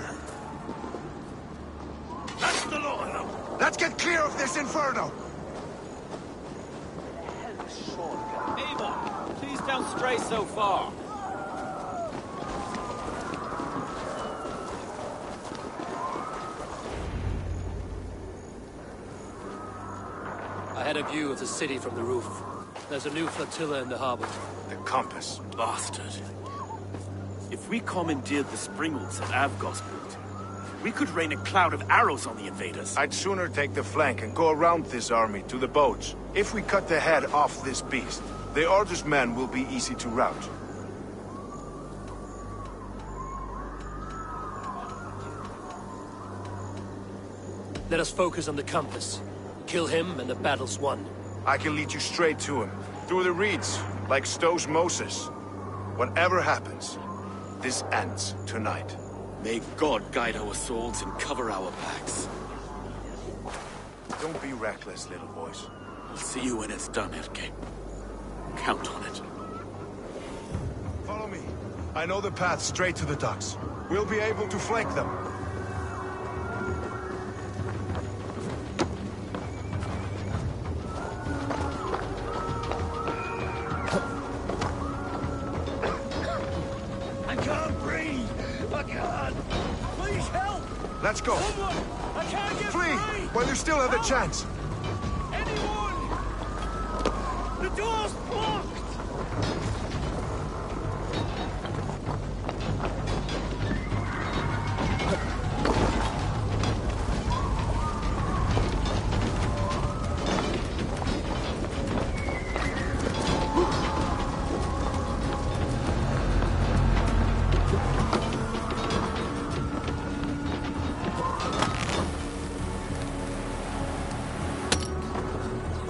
That's the law! Let's get clear of this inferno! Avon, please don't stray so far. I had a view of the city from the roof. There's a new flotilla in the harbor. The Compass. Bastard. If we commandeered the Springwoods at Avgospoort, we could rain a cloud of arrows on the invaders. I'd sooner take the flank and go around this army to the boats. If we cut the head off this beast, the Order's men will be easy to rout. Let us focus on the Compass. Kill him and the battle's won. I can lead you straight to him, through the reeds, like Stowe's Moses. Whatever happens, this ends tonight. May God guide our swords and cover our backs. Don't be reckless, little boys. I'll see you when it's done, Erke. Count on it. Follow me. I know the path straight to the docks. We'll be able to flank them. I can't breathe! I can't! Please help! Let's go! Someone! I can't get Flee! free! While you still have the chance! Anyone! The door's blocked!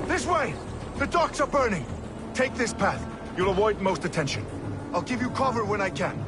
This way! The docks are burning! Take this path. You'll avoid most attention. I'll give you cover when I can.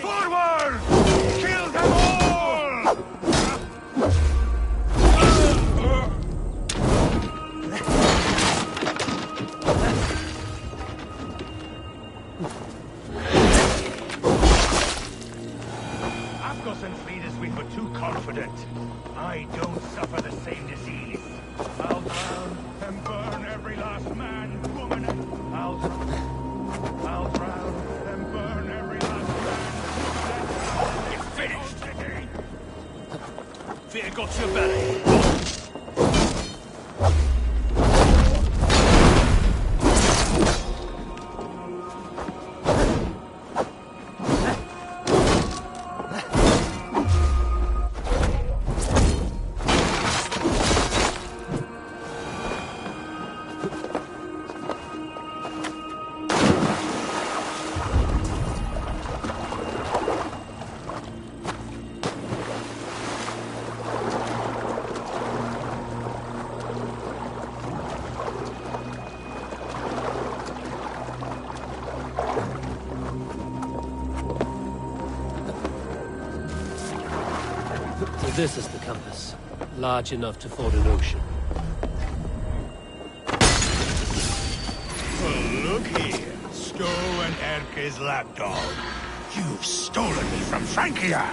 Forward! Kill them all! Afghans leaders, we were too confident. I don't suffer the same disease. I'll drown and burn every last man, woman, and I'll drown and burn every last man. It's finished today. Fear got your belly. So this is the compass. Large enough to ford an ocean. Well, look here, Stowe and Erke's lapdog. You've stolen me from Frankia!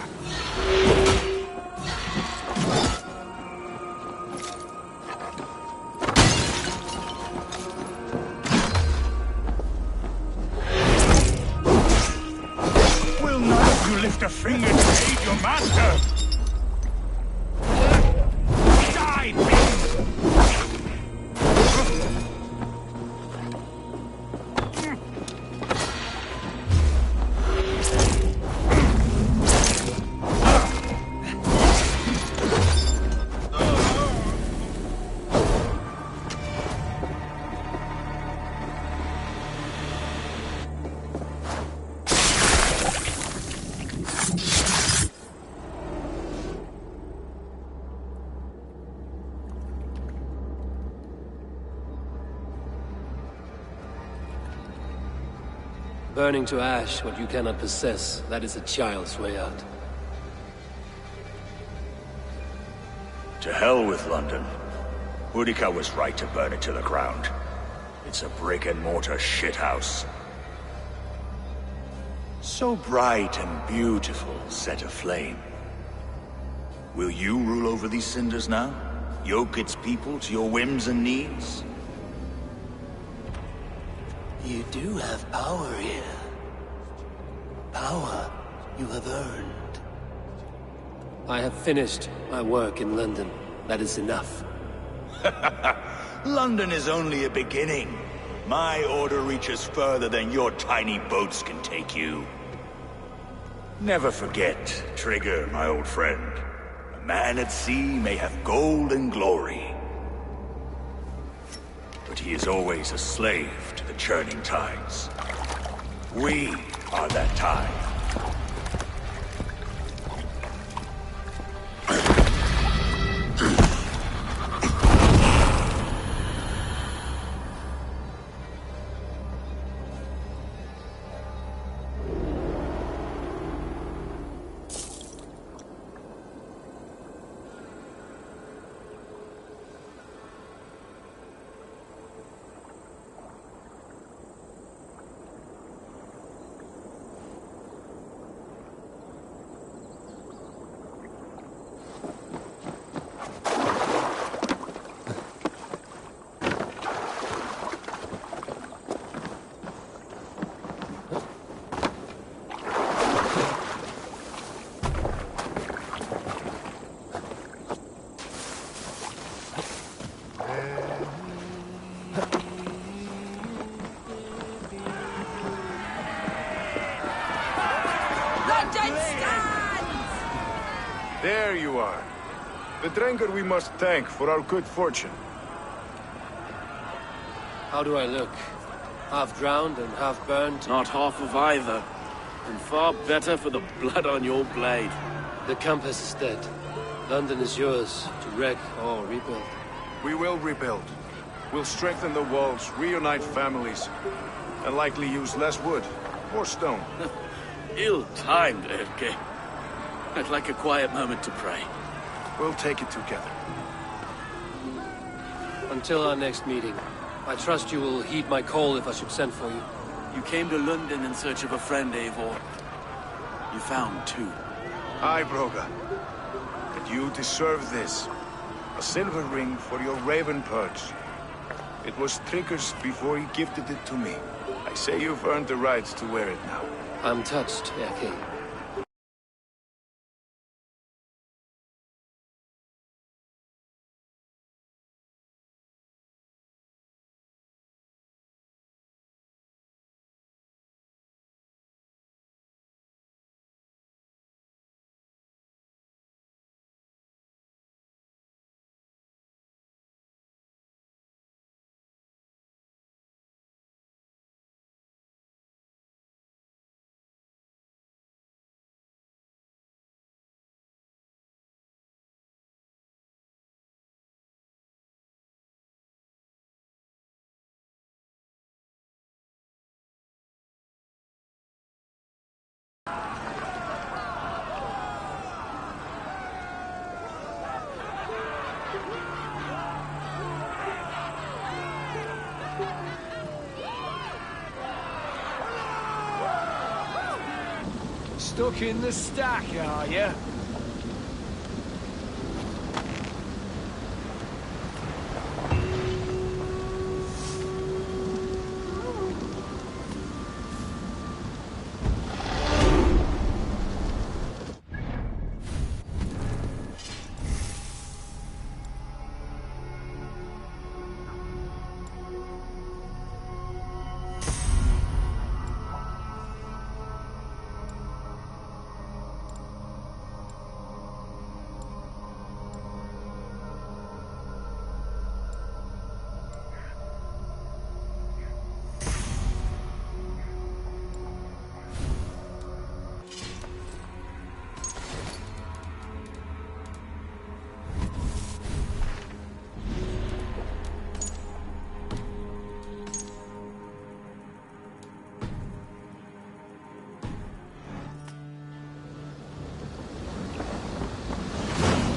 Will none of you lift a finger to aid your master? Die, please! Burning to ash what you cannot possess, that is a child's way out. To hell with London. Boudica was right to burn it to the ground. It's a brick-and-mortar shithouse. So bright and beautiful, set aflame. Will you rule over these cinders now? Yoke its people to your whims and needs? You do have power here. Power you have earned. I have finished my work in London. That is enough. London is only a beginning. My order reaches further than your tiny boats can take you. Never forget, Trigger, my old friend. A man at sea may have gold and glory, but he is always a slave to the churning tides. We are that tide. There you are. The drinker we must thank for our good fortune. How do I look? Half drowned and half burned? Not half of either. And far better for the blood on your blade. The compass is dead. London is yours, to wreck or rebuild. We will rebuild. We'll strengthen the walls, reunite families, and likely use less wood, more stone. Ill-timed, Erke. I'd like a quiet moment to pray. We'll take it together. Until our next meeting, I trust you will heed my call if I should send for you. You came to London in search of a friend, Eivor. You found two. Aye, Broga. And you deserve this. A silver ring for your raven perch. It was Trigger's before he gifted it to me. I say you've earned the right to wear it now. I'm touched, Erke. Stuck in the stack, are you?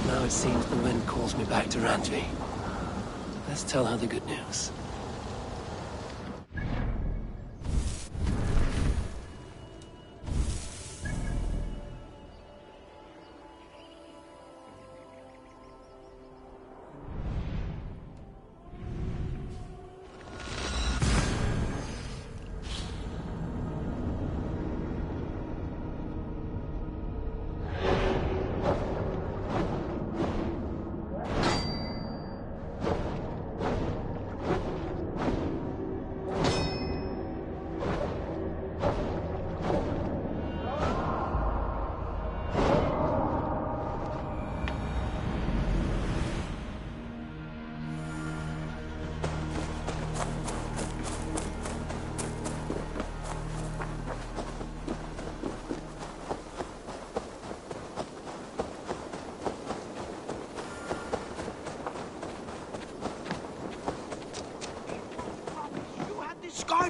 Now it seems the wind calls me back to Randvi. Let's tell her the good news.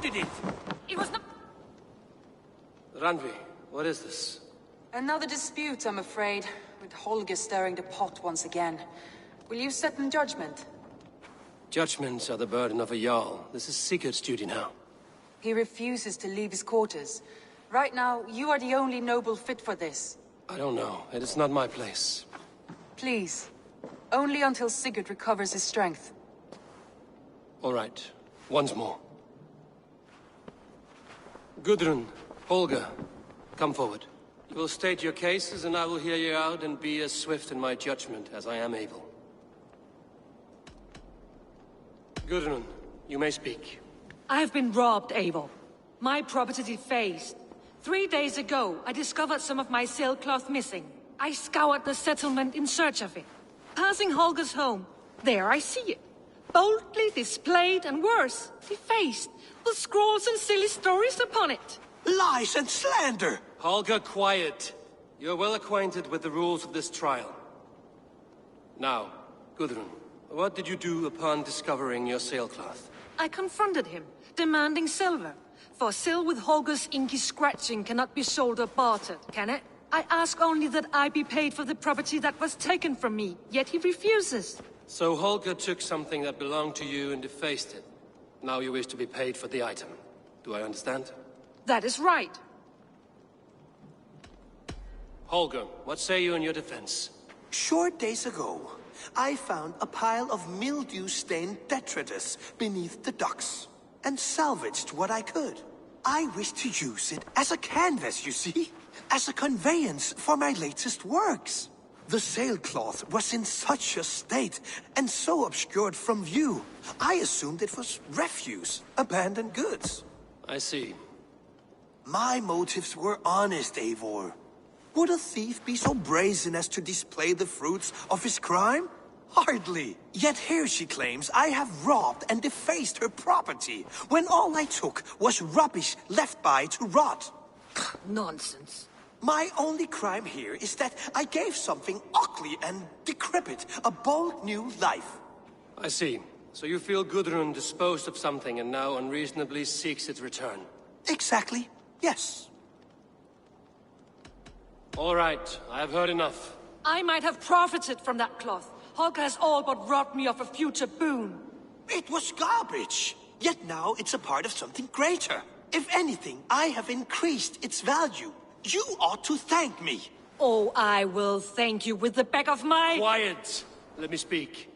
did it? It was not... Randvi, what is this? Another dispute, I'm afraid, with Holger stirring the pot once again. Will you sit in judgment? Judgments are the burden of a Jarl. This is Sigurd's duty now. He refuses to leave his quarters. Right now, you are the only noble fit for this. I don't know. It is not my place. Please. Only until Sigurd recovers his strength. All right. Once more. Gudrun, Holger, come forward. You will state your cases, and I will hear you out and be as swift in my judgment as I am able. Gudrun, you may speak. I have been robbed, Eivor. My property defaced. 3 days ago, I discovered some of my sailcloth missing. I scoured the settlement in search of it. Passing Holger's home, there I see it. Boldly displayed and worse, defaced, with scrawls and silly stories upon it. Lies and slander! Holger, quiet. You're well acquainted with the rules of this trial. Now, Gudrun, what did you do upon discovering your sailcloth? I confronted him, demanding silver. For sil with Holger's inky scratching cannot be sold or bartered, can it? I ask only that I be paid for the property that was taken from me, yet he refuses. So Holger took something that belonged to you and defaced it. Now you wish to be paid for the item. Do I understand? That is right. Holger, what say you in your defense? Short days ago, I found a pile of mildew-stained detritus beneath the docks, and salvaged what I could. I wish to use it as a canvas, you see? As a conveyance for my latest works. The sailcloth was in such a state, and so obscured from view, I assumed it was refuse, abandoned goods. I see. My motives were honest, Eivor. Would a thief be so brazen as to display the fruits of his crime? Hardly. Yet here she claims I have robbed and defaced her property, when all I took was rubbish left by to rot. Nonsense. My only crime here is that I gave something ugly and decrepit a bold new life. I see. So you feel Gudrun disposed of something and now unreasonably seeks its return? Exactly. Yes. All right. I have heard enough. I might have profited from that cloth. Holger has all but robbed me of a future boon. It was garbage. Yet now it's a part of something greater. If anything, I have increased its value. You ought to thank me. Oh, I will thank you with the back of my... Quiet! Let me speak.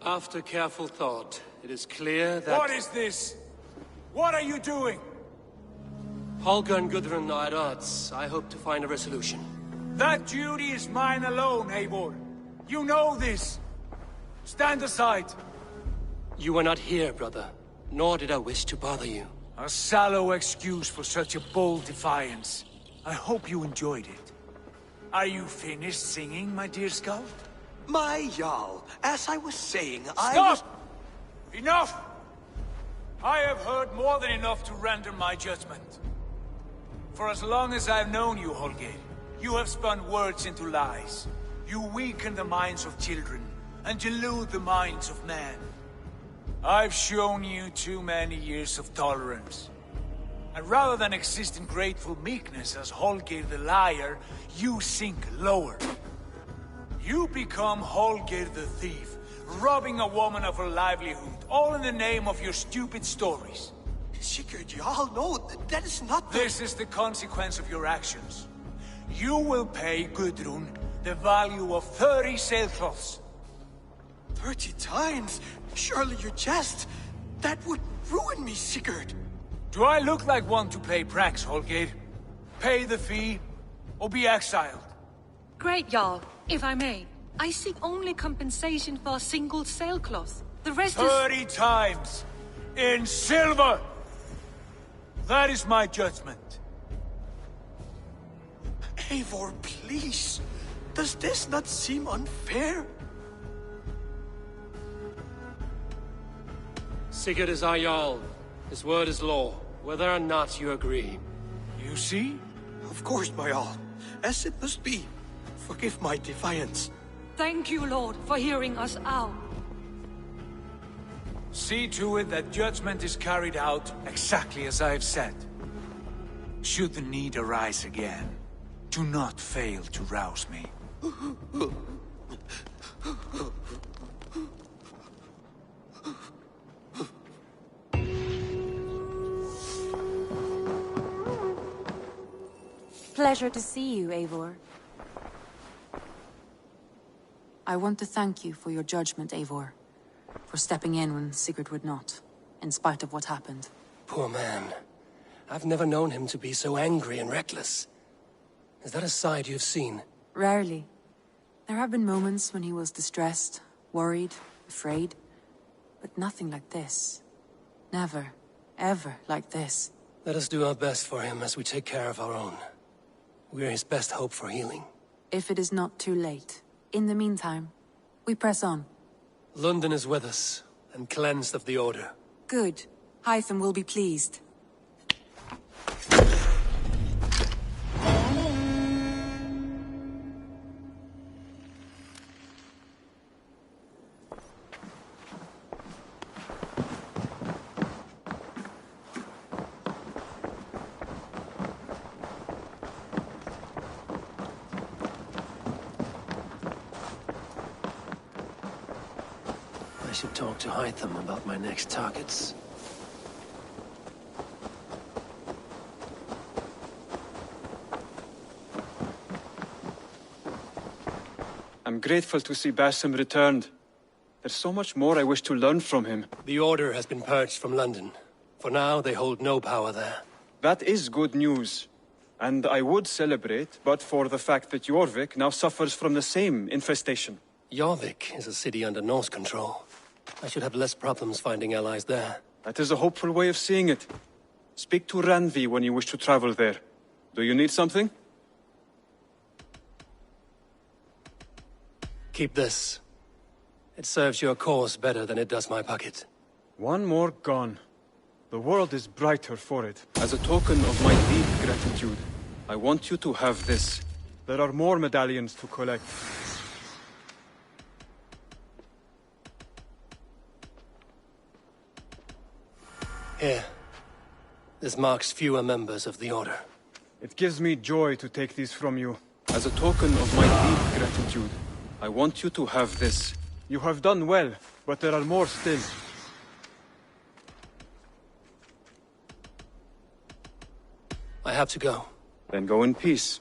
After careful thought, it is clear that... What is this? What are you doing? Holger and Gudrun are at odds. I hope to find a resolution. That duty is mine alone, Eivor. You know this. Stand aside. You were not here, brother. Nor did I wish to bother you. A sallow excuse for such a bold defiance. I hope you enjoyed it. Are you finished singing, my dear scout? My Jarl, as I was saying, Stop! Enough! I have heard more than enough to render my judgment. For as long as I've known you, Holger, you have spun words into lies. You weaken the minds of children, and delude the minds of men. I've shown you too many years of tolerance. And rather than exist in grateful meekness as Holger the liar, you sink lower. You become Holger the thief, robbing a woman of her livelihood, all in the name of your stupid stories. Sigurd, Jarl, no, that is not the... This is the consequence of your actions. You will pay Gudrun the value of 30 sailcloths. 30 times? Surely you jest. That would ruin me, Sigurd. Do I look like one to play pranks, Holger? Pay the fee, or be exiled. Great, Jarl. If I may, I seek only compensation for a single sailcloth. The rest 30 times! In silver! That is my judgment. Eivor, please. Does this not seem unfair? Sigurd is our Jarl. His word is law, whether or not you agree. You see? Of course, my all. As it must be. Forgive my defiance. Thank you, Lord, for hearing us out. See to it that judgment is carried out exactly as I have said. Should the need arise again, do not fail to rouse me. Pleasure to see you, Eivor. I want to thank you for your judgment, Eivor. For stepping in when Sigurd would not, in spite of what happened. Poor man. I've never known him to be so angry and reckless. Is that a side you've seen? Rarely. There have been moments when he was distressed, worried, afraid. But nothing like this. Never, ever like this. Let us do our best for him as we take care of our own. We're his best hope for healing. If it is not too late. In the meantime, we press on. London is with us, and cleansed of the Order. Good. Hytham will be pleased. I should talk to Hytham about my next targets. I'm grateful to see Basim returned. There's so much more I wish to learn from him. The Order has been purged from London. For now, they hold no power there. That is good news. And I would celebrate, but for the fact that Jorvik now suffers from the same infestation. Jorvik is a city under Norse control. I should have less problems finding allies there. That is a hopeful way of seeing it. Speak to Randvi when you wish to travel there. Do you need something? Keep this. It serves your cause better than it does my pocket. One more gone. The world is brighter for it. As a token of my deep gratitude, I want you to have this. There are more medallions to collect. Here. This marks fewer members of the Order. It gives me joy to take these from you. As a token of my deep gratitude, I want you to have this. You have done well, but there are more still. I have to go. Then go in peace.